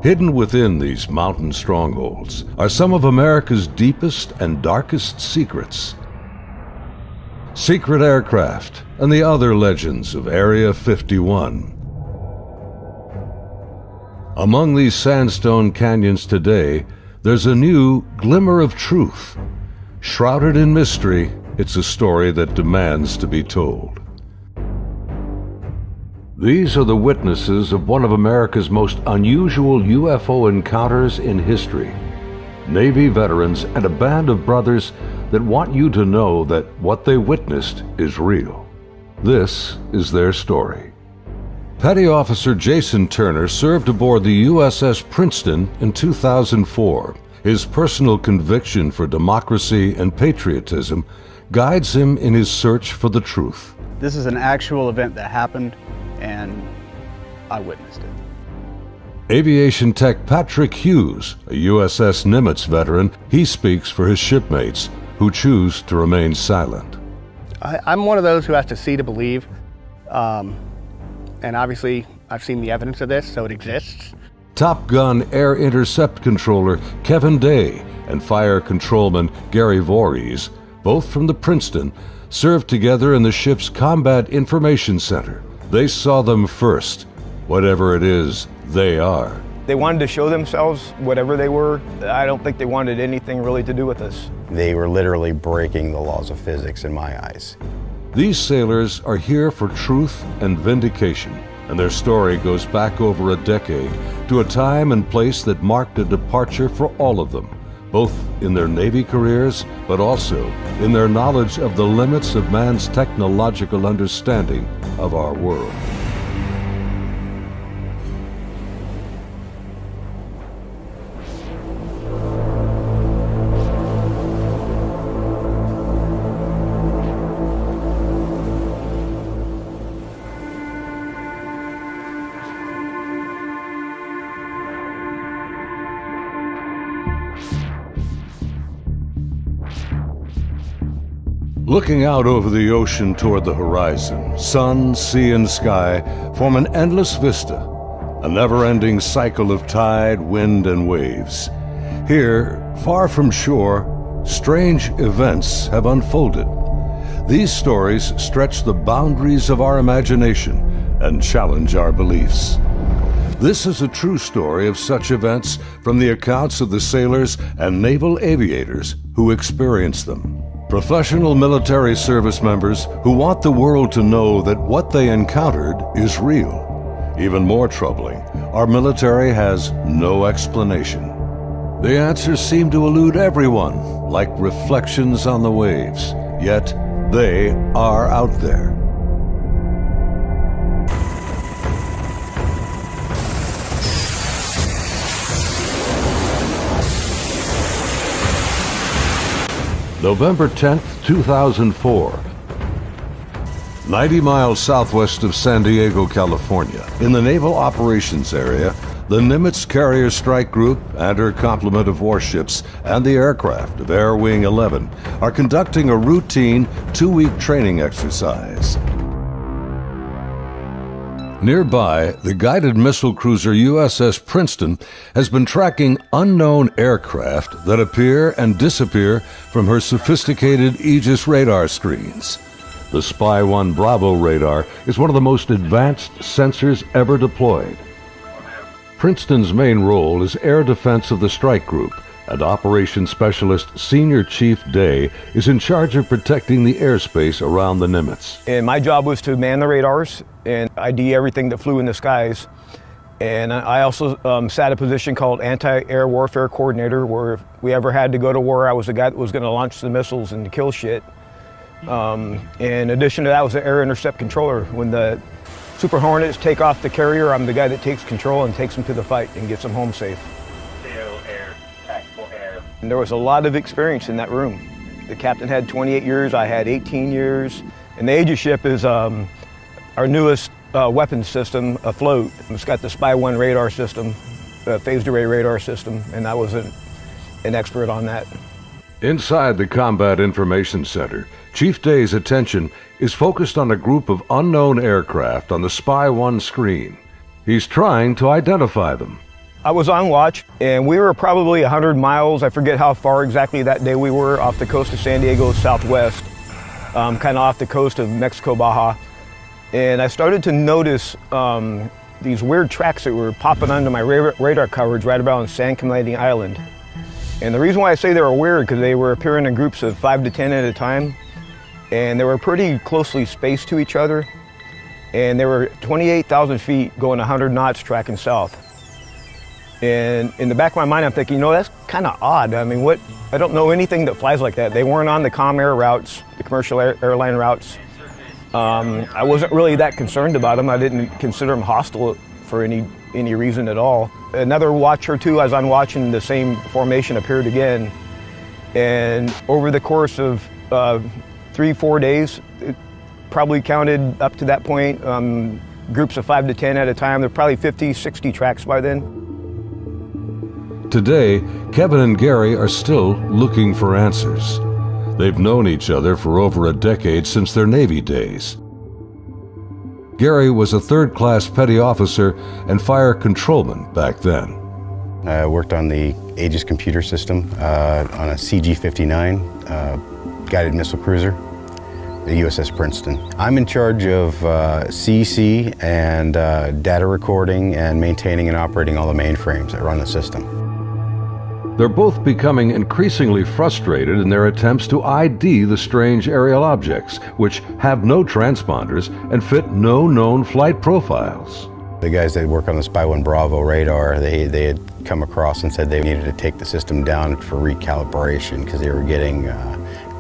Hidden within these mountain strongholds are some of America's deepest and darkest secrets. Secret aircraft and the other legends of Area 51. Among these sandstone canyons today, there's a new glimmer of truth. Shrouded in mystery, it's a story that demands to be told. These are the witnesses of one of America's most unusual UFO encounters in history. Navy veterans and a band of brothers that want you to know that what they witnessed is real. This is their story. Petty Officer Jason Turner served aboard the USS Penniston in 2004. His personal conviction for democracy and patriotism guides him in his search for the truth. This is an actual event that happened, and I witnessed it. Aviation tech Patrick Hughes, a USS Nimitz veteran, he speaks for his shipmates who choose to remain silent. I'm one of those who has to see to believe, and obviously I've seen the evidence of this, so it exists. Top Gun Air Intercept Controller Kevin Day and Fire Controlman Gary Voorhees, both from the Penniston, served together in the ship's Combat Information Center. They saw them first, whatever it is they are. They wanted to show themselves, whatever they were. I don't think they wanted anything really to do with us. They were literally breaking the laws of physics in my eyes. These sailors are here for truth and vindication, and their story goes back over a decade to a time and place that marked a departure for all of them, both in their Navy careers, but also in their knowledge of the limits of man's technological understanding of our world. Looking out over the ocean toward the horizon, sun, sea, and sky form an endless vista, a never-ending cycle of tide, wind, and waves. Here, far from shore, strange events have unfolded. These stories stretch the boundaries of our imagination and challenge our beliefs. This is a true story of such events from the accounts of the sailors and naval aviators who experienced them. Professional military service members who want the world to know that what they encountered is real. Even more troubling, our military has no explanation. The answers seem to elude everyone, like reflections on the waves, yet they are out there. November 10th, 2004. 90 miles southwest of San Diego, California, in the Naval Operations Area, the Nimitz Carrier Strike Group and her complement of warships and the aircraft of Air Wing 11 are conducting a routine 2-week training exercise. Nearby, the guided missile cruiser USS Penniston has been tracking unknown aircraft that appear and disappear from her sophisticated Aegis radar screens. The Spy 1 Bravo radar is one of the most advanced sensors ever deployed. Penniston's main role is air defense of the strike group and Operations Specialist Senior Chief Day is in charge of protecting the airspace around the Nimitz. And my job was to man the radars and ID everything that flew in the skies. And I also sat a position called Anti-Air Warfare Coordinator, where if we ever had to go to war, I was the guy that was going to launch the missiles and kill shit. In addition to that, I was the Air Intercept Controller. When the Super Hornets take off the carrier, I'm the guy that takes control and takes them to the fight and gets them home safe. Air, tactical air. And there was a lot of experience in that room. The captain had 28 years, I had 18 years. And the Aegis ship is our newest weapons system afloat. It's got the Spy 1 radar system, phased array radar system, and I was an expert on that. Inside the Combat Information Center, Chief Day's attention is focused on a group of unknown aircraft on the Spy 1 screen. He's trying to identify them. I was on watch, and we were probably 100 miles, I forget how far exactly that day we were, off the coast of San Diego southwest, kind of off the coast of Mexico, Baja. And I started to notice these weird tracks that were popping onto my radar coverage right about on San Clemente Island. And the reason why I say they were weird, because they were appearing in groups of 5 to 10 at a time, and they were pretty closely spaced to each other, and they were 28,000 feet going 100 knots tracking south. And in the back of my mind, I'm thinking, you know, that's kind of odd. I mean, I don't know anything that flies like that. They weren't on the comm air routes, the commercial airline routes. I wasn't really that concerned about them. I didn't consider them hostile for any reason at all. Another watch or two, as I'm watching, the same formation appeared again. And over the course of 3-4 days, it probably counted up to that point, groups of 5 to 10 at a time. There were probably 50, 60 tracks by then. Today, Kevin and Gary are still looking for answers. They've known each other for over a decade since their Navy days. Gary was a third-class petty officer and fire controlman back then. I worked on the Aegis computer system on a CG-59 guided missile cruiser, the USS Penniston. I'm in charge of CEC and data recording and maintaining and operating all the mainframes that run the system. They're both becoming increasingly frustrated in their attempts to ID the strange aerial objects, which have no transponders and fit no known flight profiles. The guys that work on the Spy 1 Bravo radar, they had come across and said they needed to take the system down for recalibration because they were getting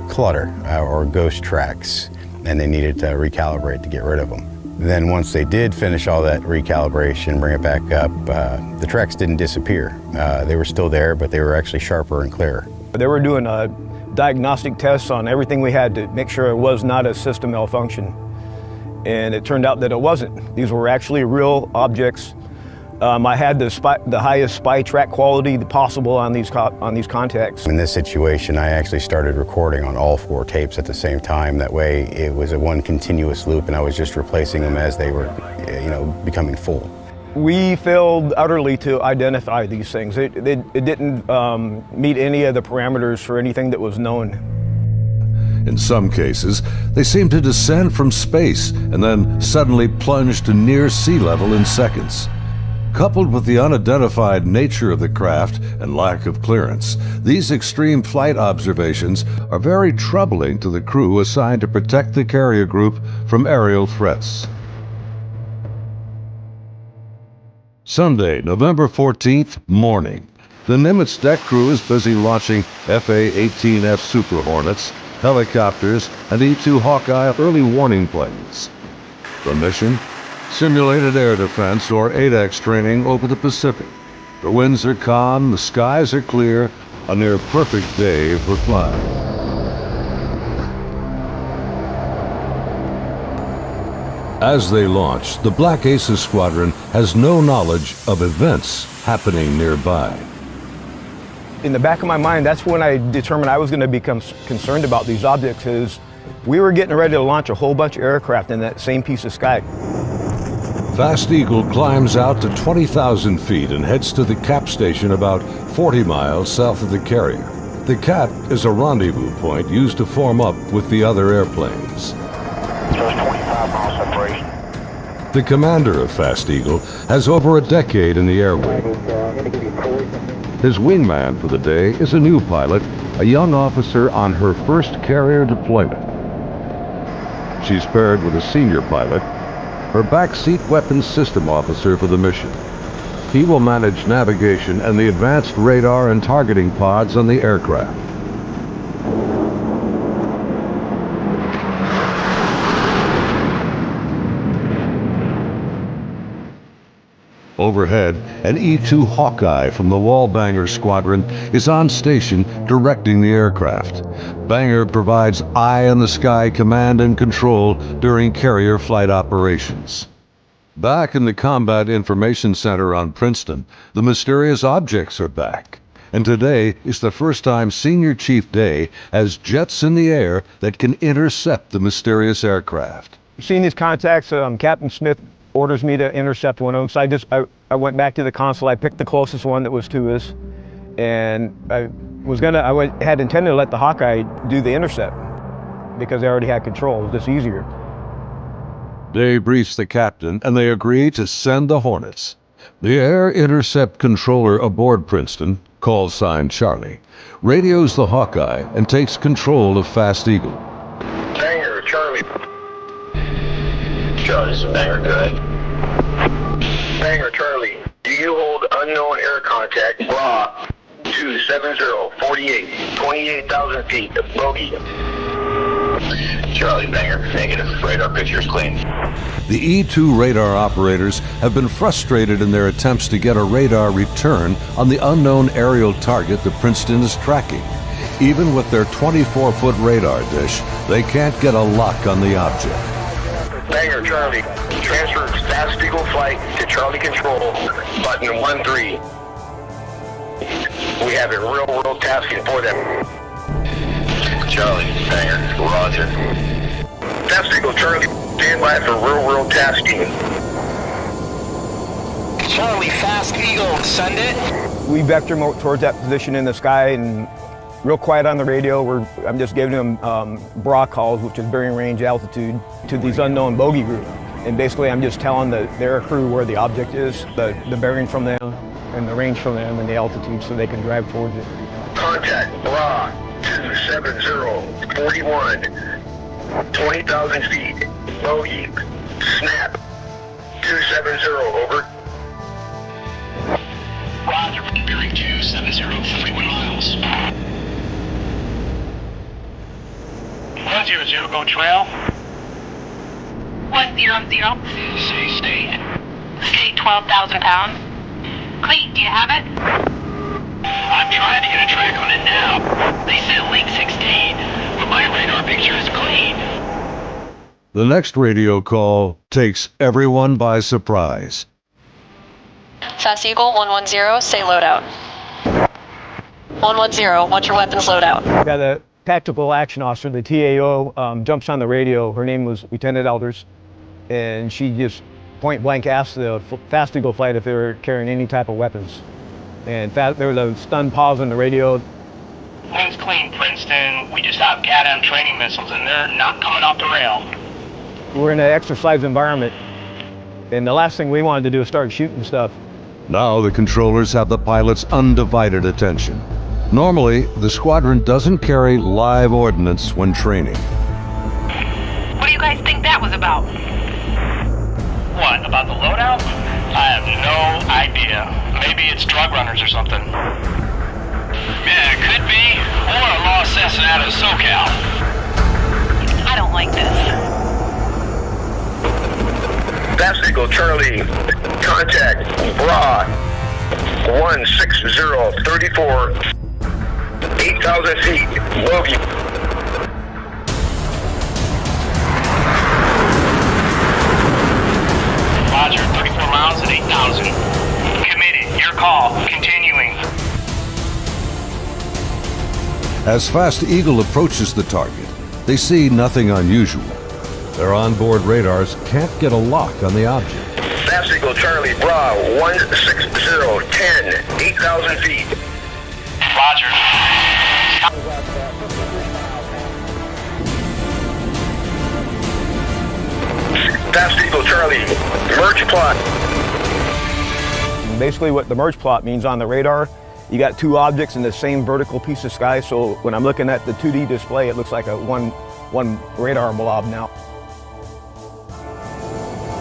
clutter or ghost tracks, and they needed to recalibrate to get rid of them. Then once they did finish all that recalibration, bring it back up, the tracks didn't disappear. They were still there, but they were actually sharper and clearer. They were doing diagnostic tests on everything we had to make sure it was not a system malfunction. And it turned out that it wasn't. These were actually real objects. I had the highest spy track quality possible on these contacts. In this situation, I actually started recording on all 4 tapes at the same time. That way, it was a one continuous loop, and I was just replacing them as they were, becoming full. We failed utterly to identify these things. It didn't meet any of the parameters for anything that was known. In some cases, they seem to descend from space and then suddenly plunge to near sea level in seconds. Coupled with the unidentified nature of the craft and lack of clearance, these extreme flight observations are very troubling to the crew assigned to protect the carrier group from aerial threats. Sunday, November 14th, morning. The Nimitz deck crew is busy launching FA-18F Super Hornets, helicopters, and E-2 Hawkeye early warning planes. The mission? Simulated air defense, or ADEX training over the Pacific. The winds are calm, the skies are clear, a near perfect day for flying. As they launch, the Black Aces Squadron has no knowledge of events happening nearby. In the back of my mind, that's when I determined I was going to become concerned about these objects, is we were getting ready to launch a whole bunch of aircraft in that same piece of sky. Fast Eagle climbs out to 20,000 feet and heads to the cap station about 40 miles south of the carrier. The cap is a rendezvous point used to form up with the other airplanes. Just 25 miles separation. The commander of Fast Eagle has over a decade in the Air Wing. His wingman for the day is a new pilot, a young officer on her first carrier deployment. She's paired with a senior pilot, her backseat weapons system officer for the mission. He will manage navigation and the advanced radar and targeting pods on the aircraft. Overhead, an E-2 Hawkeye from the Wallbanger Squadron is on station directing the aircraft. Banger provides eye-in-the-sky command and control during carrier flight operations. Back in the Combat Information Center on Penniston, the mysterious objects are back. And today is the first time Senior Chief Day has jets in the air that can intercept the mysterious aircraft. Seeing these contacts, Captain Smith orders me to intercept one of them. So I went back to the console. I picked the closest one that was to us, and I had intended to let the Hawkeye do the intercept because I already had control. It was just easier. Day briefs the captain, and they agree to send the Hornets. The air intercept controller aboard Penniston, call sign Charlie, radios the Hawkeye and takes control of Fast Eagle. Banger, Charlie. Charlie, this is Banger, go ahead. Banger, Charlie. Do you hold unknown air contact? Bra 270-48, 28,000 feet, bogey. Charlie, Banger, negative. Radar picture is clean. The E-2 radar operators have been frustrated in their attempts to get a radar return on the unknown aerial target that Penniston is tracking. Even with their 24-foot radar dish, they can't get a lock on the object. Banger, Charlie. Transfer Fast Eagle flight to Charlie Control, button 13. We have a real-world tasking for them. Charlie, Banger, roger. Fast Eagle, Charlie, stand by for real-world tasking. Charlie, Fast Eagle, send it. We vector towards that position in the sky, and real quiet on the radio. I'm just giving them bra calls, which is bearing range altitude, to these unknown bogey group. And basically I'm just telling their crew where the object is, the bearing from them, and the range from them, and the altitude, so they can drive towards it. Contact bra 270-41, 20,000 feet, bogey, snap, 270, over. Roger, bearing 270, 41 miles. 100, go trail. 100. Stay 12,000 pounds. Cleet, do you have it? I'm trying to get a track on it now. They said link 16, but my radar picture is clean. The next radio call takes everyone by surprise. Fast Eagle 110, say loadout. 110, what's your weapons loadout? I got a tactical action officer, the TAO, jumps on the radio. Her name was Lieutenant Elders, and she just point blank asked the Fast Eagle flight if they were carrying any type of weapons. And there was a stunned pause on the radio. Wings clean, Penniston. We just have CADAM training missiles, and they're not coming off the rail. We're in an exercise environment, and the last thing we wanted to do is start shooting stuff. Now the controllers have the pilot's undivided attention. Normally, the squadron doesn't carry live ordnance when training. What do you guys think that was about? What, about the loadout? I have no idea. Maybe it's drug runners or something. Yeah, it could be. Or a lost assassin out of SoCal. I don't like this. Fast Eagle, Charlie, contact bra 160-34, 8,000 feet, bogey. Roger, 34 miles at 8,000. Committed, your call, continuing. As Fast Eagle approaches the target, they see nothing unusual. Their onboard radars can't get a lock on the object. Fast Eagle, Charlie, bra 160-10, 8,000 feet. Roger. Fast Eagle Charlie, merge plot. Basically what the merge plot means on the radar, you got two objects in the same vertical piece of sky, so when I'm looking at the 2D display, it looks like a one radar blob now.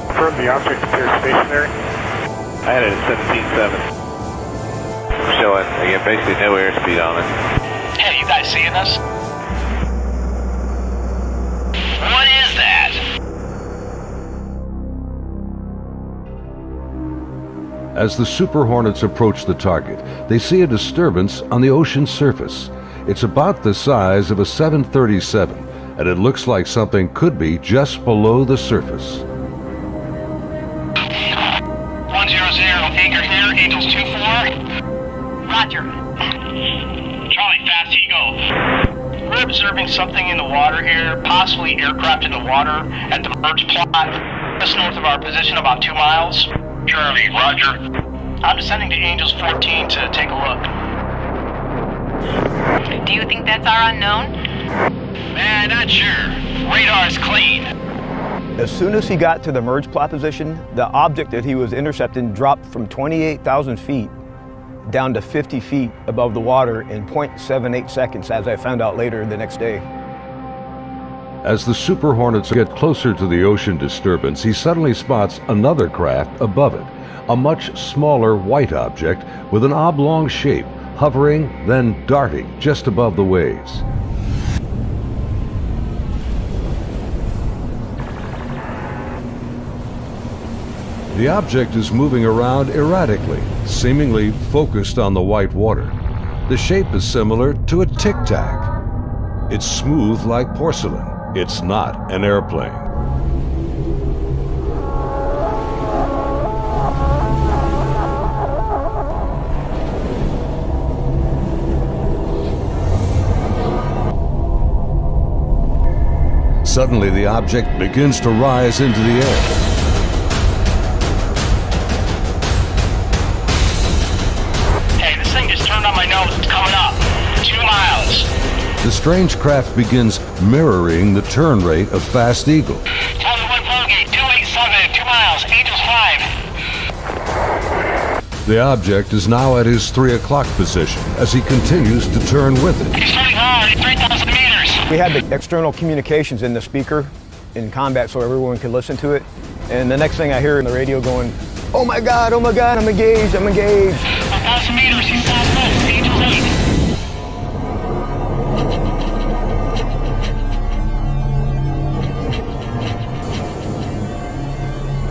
Confirm the object appears stationary. I had it at 17.7. Showing, again, basically no airspeed on it. Hey, you guys seeing us? What is that? As the Super Hornets approach the target, they see a disturbance on the ocean surface. It's about the size of a 737, and it looks like something could be just below the surface. 100, anchor here, Angels 2-4. Roger. Charlie, Fast Eagle. We're observing something in the water here, possibly aircraft in the water at the merge plot, just north of our position, about 2 miles. Charlie, roger. I'm descending to Angels 14 to take a look. Do you think that's our unknown? Man, not sure. Radar's clean. As soon as he got to the merge plot position, the object that he was intercepting dropped from 28,000 feet down to 50 feet above the water in 0.78 seconds, as I found out later the next day. As the Super Hornets get closer to the ocean disturbance, he suddenly spots another craft above it, a much smaller white object with an oblong shape, hovering, then darting just above the waves. The object is moving around erratically, seemingly focused on the white water. The shape is similar to a tic-tac. It's smooth like porcelain. It's not an airplane. Suddenly, the object begins to rise into the air. Hey, this thing just turned on my nose. It's coming up. 2 miles. The strange craft begins mirroring the turn rate of Fast Eagle. Tower 1 Vulgate, 287, 2 miles, Angels 5. The object is now at his 3 o'clock position as he continues to turn with it. He's turning hard, 3,000 meters. We had the external communications in the speaker in combat so everyone could listen to it. And the next thing I hear in the radio going, oh my God, I'm engaged, I'm engaged. 1,000 meters, he's southwest, Angels 8.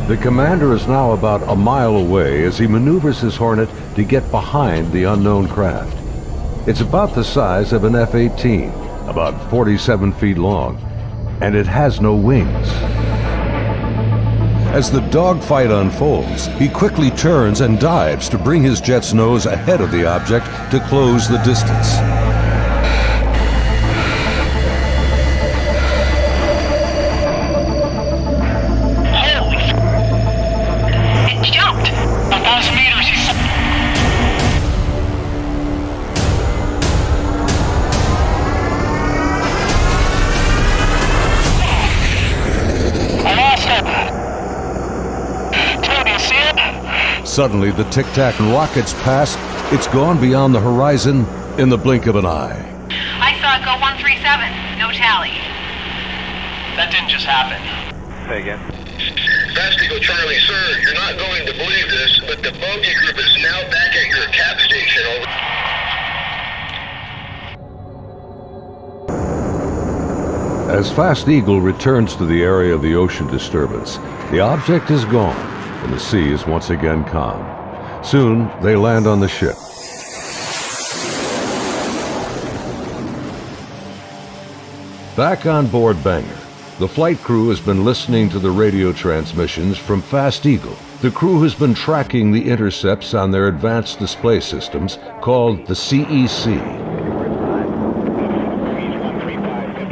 The commander is now about a mile away as he maneuvers his Hornet to get behind the unknown craft. It's about the size of an F-18, about 47 feet long, and it has no wings. As the dogfight unfolds, he quickly turns and dives to bring his jet's nose ahead of the object to close the distance. Suddenly, the tic-tac rockets past. It's gone beyond the horizon in the blink of an eye. I saw it go 137. No tally. That didn't just happen. Say again. Fast Eagle Charlie, sir, you're not going to believe this, but the bogey group is now back at your cap station. Over. As Fast Eagle returns to the area of the ocean disturbance, the object is gone, and the sea is once again calm. Soon, they land on the ship. Back on board Banger, the flight crew has been listening to the radio transmissions from Fast Eagle. The crew has been tracking the intercepts on their advanced display systems called the CEC.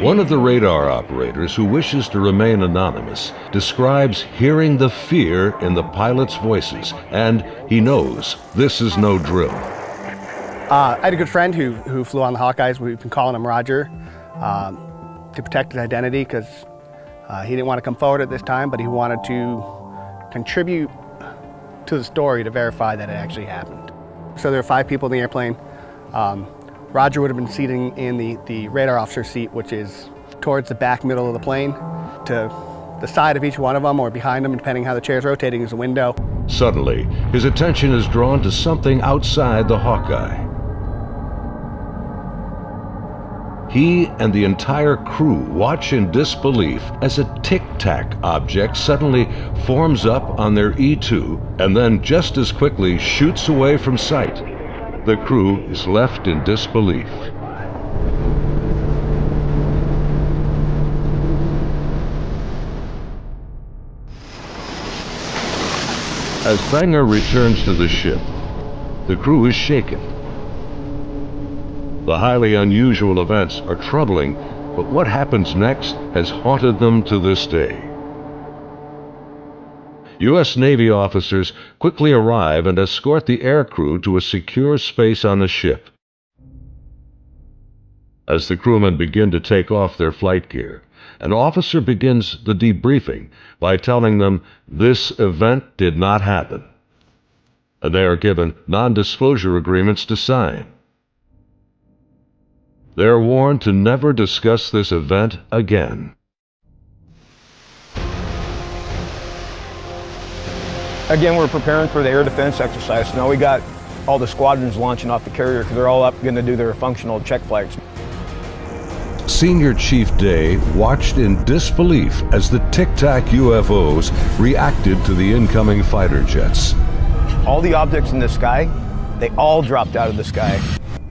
One of the radar operators, who wishes to remain anonymous, describes hearing the fear in the pilots' voices, and he knows this is no drill. I had a good friend who flew on the Hawkeyes. We've been calling him Roger to protect his identity because He didn't want to come forward at this time, but he wanted to contribute to the story to verify that it actually happened. So there were 5 people in the airplane. Roger would have been sitting in the radar officer seat, which is towards the back middle of the plane. To the side of each one of them, or behind them, depending how the chair's rotating, is a window. Suddenly, his attention is drawn to something outside the Hawkeye. He and the entire crew watch in disbelief as a tic-tac object suddenly forms up on their E2 and then just as quickly shoots away from sight. The crew is left in disbelief. As Sanger returns to the ship, the crew is shaken. The highly unusual events are troubling, but what happens next has haunted them to this day. U.S. Navy officers quickly arrive and escort the aircrew to a secure space on the ship. As the crewmen begin to take off their flight gear, an officer begins the debriefing by telling them this event did not happen, and they are given non-disclosure agreements to sign. They are warned to never discuss this event again. Again, we're preparing for the air defense exercise. Now we got all the squadrons launching off the carrier because they're all up going to do their functional check flights. Senior Chief Day watched in disbelief as the tic-tac UFOs reacted to the incoming fighter jets. All the objects in the sky, they all dropped out of the sky,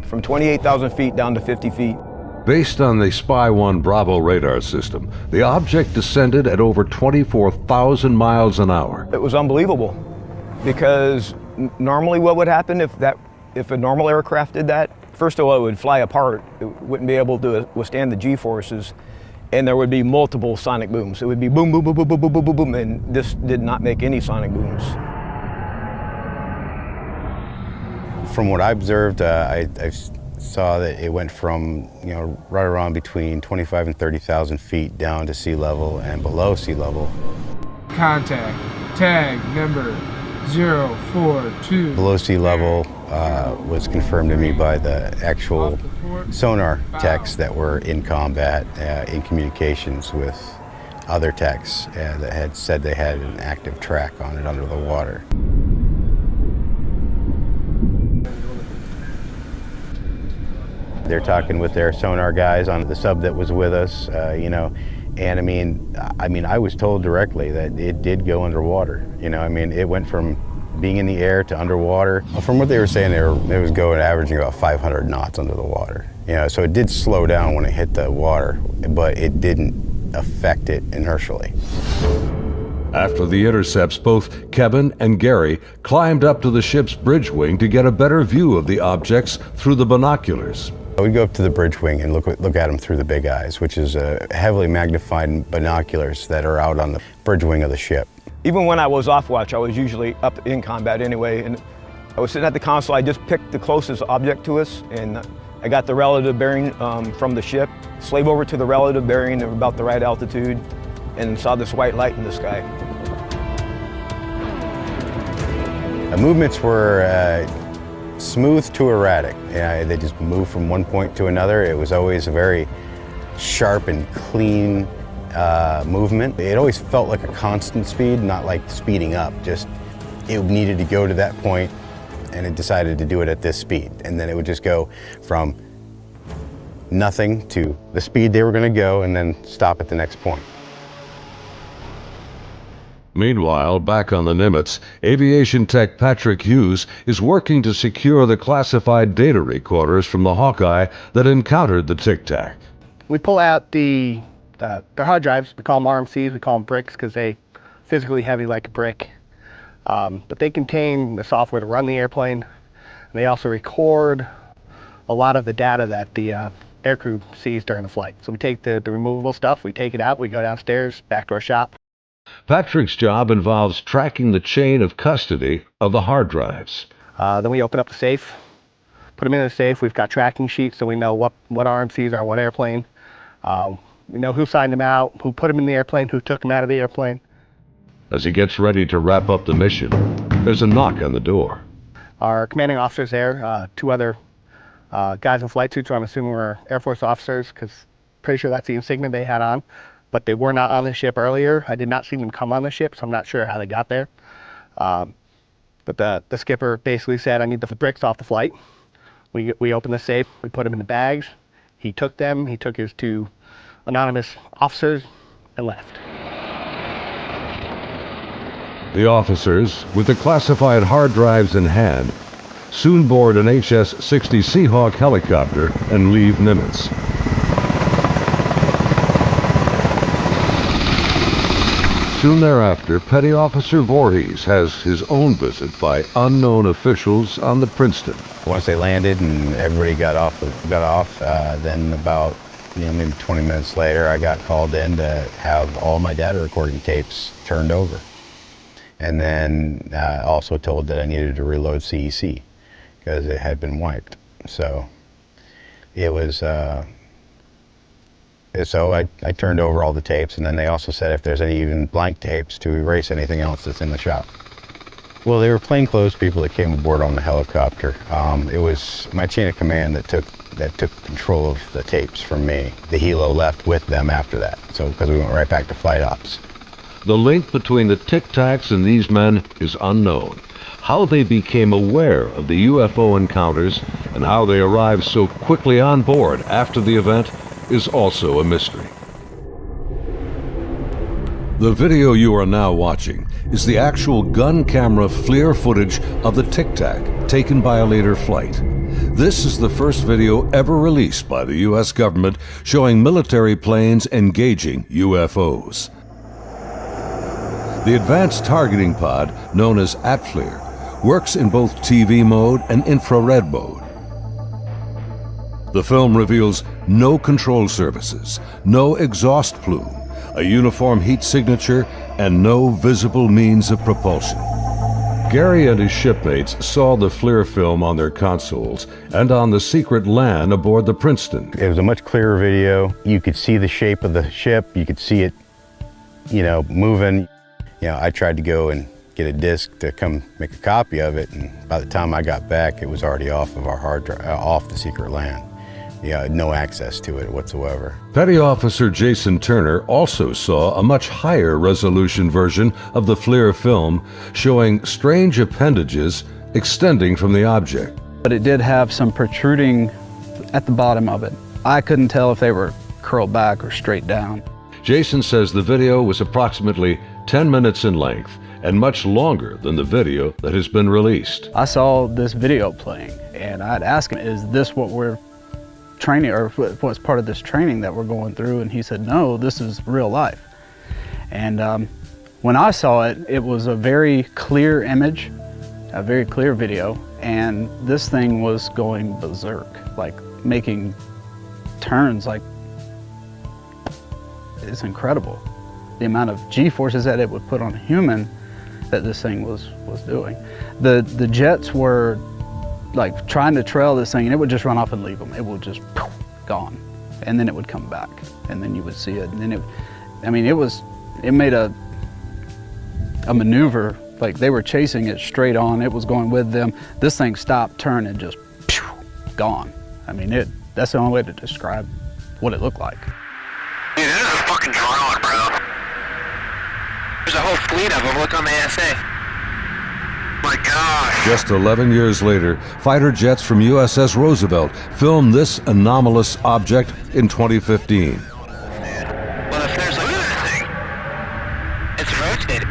from 28,000 feet down to 50 feet. Based on the Spy 1 Bravo radar system, the object descended at over 24,000 miles an hour. It was unbelievable because normally what would happen if a normal aircraft did that? First of all, it would fly apart. It wouldn't be able to withstand the G-forces, and there would be multiple sonic booms. It would be boom, boom, boom, boom, boom, boom, boom, boom, boom, and this did not make any sonic booms. From what I observed, I saw that it went from, right around between 25 and 30,000 feet down to sea level and below sea level. Contact, tag number 042. Below sea level was confirmed to me by the actual sonar techs that were in combat, in communications with other techs that had said they had an active track on it under the water. They're talking with their sonar guys on the sub that was with us, and I mean, I was told directly that it did go underwater. It went from being in the air to underwater. From what they were saying, it was going averaging about 500 knots under the water. So it did slow down when it hit the water, but it didn't affect it inertially. After the intercepts, both Kevin and Gary climbed up to the ship's bridge wing to get a better view of the objects through the binoculars. We'd go up to the bridge wing and look at them through the big eyes, which is heavily magnified binoculars that are out on the bridge wing of the ship. Even when I was off watch, I was usually up in combat anyway, and I was sitting at the console. I just picked the closest object to us, and I got the relative bearing from the ship, slave over to the relative bearing of about the right altitude, and saw this white light in the sky. The movements were smooth to erratic. They just moved from one point to another. It was always a very sharp and clean movement. It always felt like a constant speed, not like speeding up. Just it needed to go to that point, and it decided to do it at this speed. And then it would just go from nothing to the speed they were going to go, and then stop at the next point. Meanwhile, back on the Nimitz, aviation tech Patrick Hughes is working to secure the classified data recorders from the Hawkeye that encountered the tic-tac. We pull out the hard drives. We call them RMCs. We call them bricks because they physically heavy like a brick. But they contain the software to run the airplane. And they also record a lot of the data that the aircrew sees during the flight. So we take the removable stuff, we take it out, we go downstairs, back to our shop. Patrick's job involves tracking the chain of custody of the hard drives. Then we open up the safe, put them in the safe. We've got tracking sheets so we know what RMCs are what airplane. We know who signed him out, who put him in the airplane, who took him out of the airplane. As he gets ready to wrap up the mission, there's a knock on the door. Our commanding officer's there, 2 other guys in flight suits, who I'm assuming were Air Force officers, because pretty sure that's the insignia they had on. But they were not on the ship earlier. I did not see them come on the ship, so I'm not sure how they got there. But the skipper basically said, I need the bricks off the flight. We opened the safe, we put them in the bags. He took them, he took his 2 anonymous officers and left. The officers, with the classified hard drives in hand, soon board an HS-60 Seahawk helicopter and leave Nimitz. Soon thereafter, Petty Officer Voorhees has his own visit by unknown officials on the Penniston. Once they landed and everybody got off, then about maybe 20 minutes later, I got called in to have all my data recording tapes turned over. And then also told that I needed to reload CEC because it had been wiped. So it was, so I turned over all the tapes, and then they also said if there's any even blank tapes to erase anything else that's in the shop. Well, they were plainclothes people that came aboard on the helicopter. It was my chain of command that took control of the tapes from me. The helo left with them after that, so because we went right back to flight ops. The link between the tic-tacs and these men is unknown. How they became aware of the UFO encounters and how they arrived so quickly on board after the event is also a mystery. The video you are now watching is the actual gun camera FLIR footage of the tic-tac taken by a later flight. This is the first video ever released by the U.S. government showing military planes engaging UFOs. The advanced targeting pod, known as FLIR, works in both TV mode and infrared mode. The film reveals no control surfaces, no exhaust plume, a uniform heat signature, and no visible means of propulsion. Gary and his shipmates saw the FLIR film on their consoles and on the secret LAN aboard the Penniston. It was a much clearer video. You could see the shape of the ship. You could see it, moving. I tried to go and get a disc to come make a copy of it, and by the time I got back, it was already off of our hard drive, off the secret LAN. No access to it whatsoever. Petty Officer Jason Turner also saw a much higher resolution version of the FLIR film showing strange appendages extending from the object. But it did have some protruding at the bottom of it. I couldn't tell if they were curled back or straight down. Jason says the video was approximately 10 minutes in length and much longer than the video that has been released. I saw this video playing and I'd ask him, is this what we're training, or what's part of this training that we're going through? And he said, no, this is real life. And when I saw it, it was a very clear image, a very clear video, and this thing was going berserk, like making turns, like it's incredible. The amount of G-forces that it would put on a human that this thing was doing. The jets were like trying to trail this thing, and it would just run off and leave them. It would just poof, gone, and then it would come back, and then you would see it, and then it made a maneuver, like they were chasing it straight on. It was going with them. This thing stopped, turned, and just phew, gone. That's the only way to describe what it looked like. Dude, this is a fucking drone, bro. There's a whole fleet of them. Look on the ASA. My gosh. Just 11 years later, fighter jets from USS Roosevelt filmed this anomalous object in 2015. Well, if there's look at that thing. It's rotating.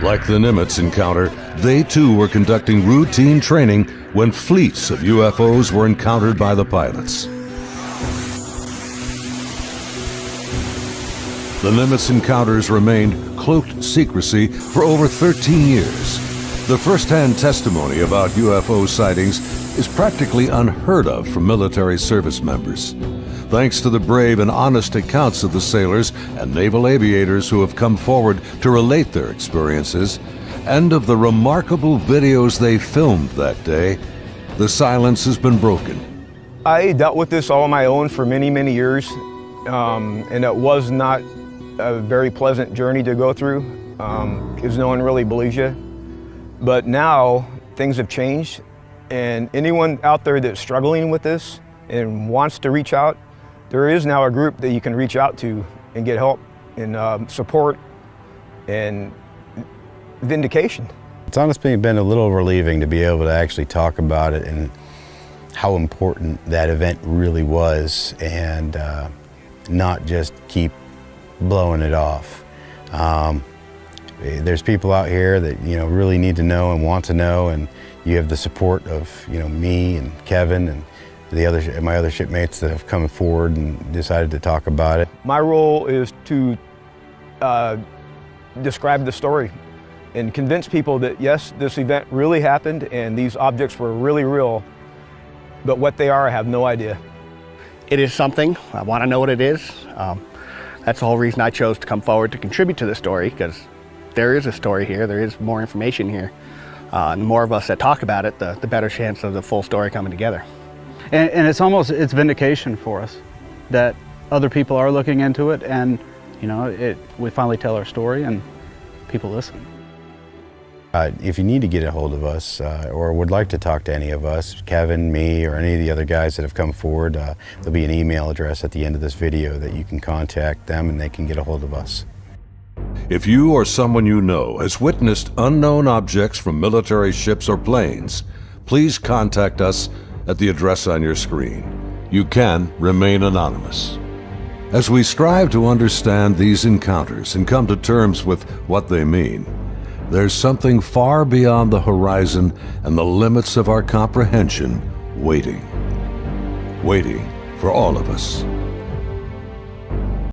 Like the Nimitz encounter, they too were conducting routine training when fleets of UFOs were encountered by the pilots. The Nimitz encounters remained cloaked secrecy for over 13 years. The first-hand testimony about UFO sightings is practically unheard of from military service members. Thanks to the brave and honest accounts of the sailors and naval aviators who have come forward to relate their experiences, and of the remarkable videos they filmed that day, the silence has been broken. I dealt with this all on my own for many, many years. and it was not a very pleasant journey to go through, because no one really believes you. But now things have changed, and anyone out there that's struggling with this and wants to reach out, there is now a group that you can reach out to and get help and support and vindication. It's honestly been a little relieving to be able to actually talk about it and how important that event really was, and not just keep blowing it off. There's people out here that really need to know and want to know, and you have the support of me and Kevin and my other shipmates that have come forward and decided to talk about it. My role is to describe the story and convince people that yes, this event really happened and these objects were really real, but what they are, I have no idea. It is something. I want to know what it is. That's the whole reason I chose to come forward to contribute to the story, because there is a story here, there is more information here. And the more of us that talk about it, the better chance of the full story coming together. And it's vindication for us that other people are looking into it, and we finally tell our story and people listen. If you need to get a hold of us or would like to talk to any of us, Kevin, me, or any of the other guys that have come forward, there'll be an email address at the end of this video that you can contact them and they can get a hold of us. If you or someone you know has witnessed unknown objects from military ships or planes, please contact us at the address on your screen. You can remain anonymous. As we strive to understand these encounters and come to terms with what they mean, there's something far beyond the horizon and the limits of our comprehension waiting for all of us.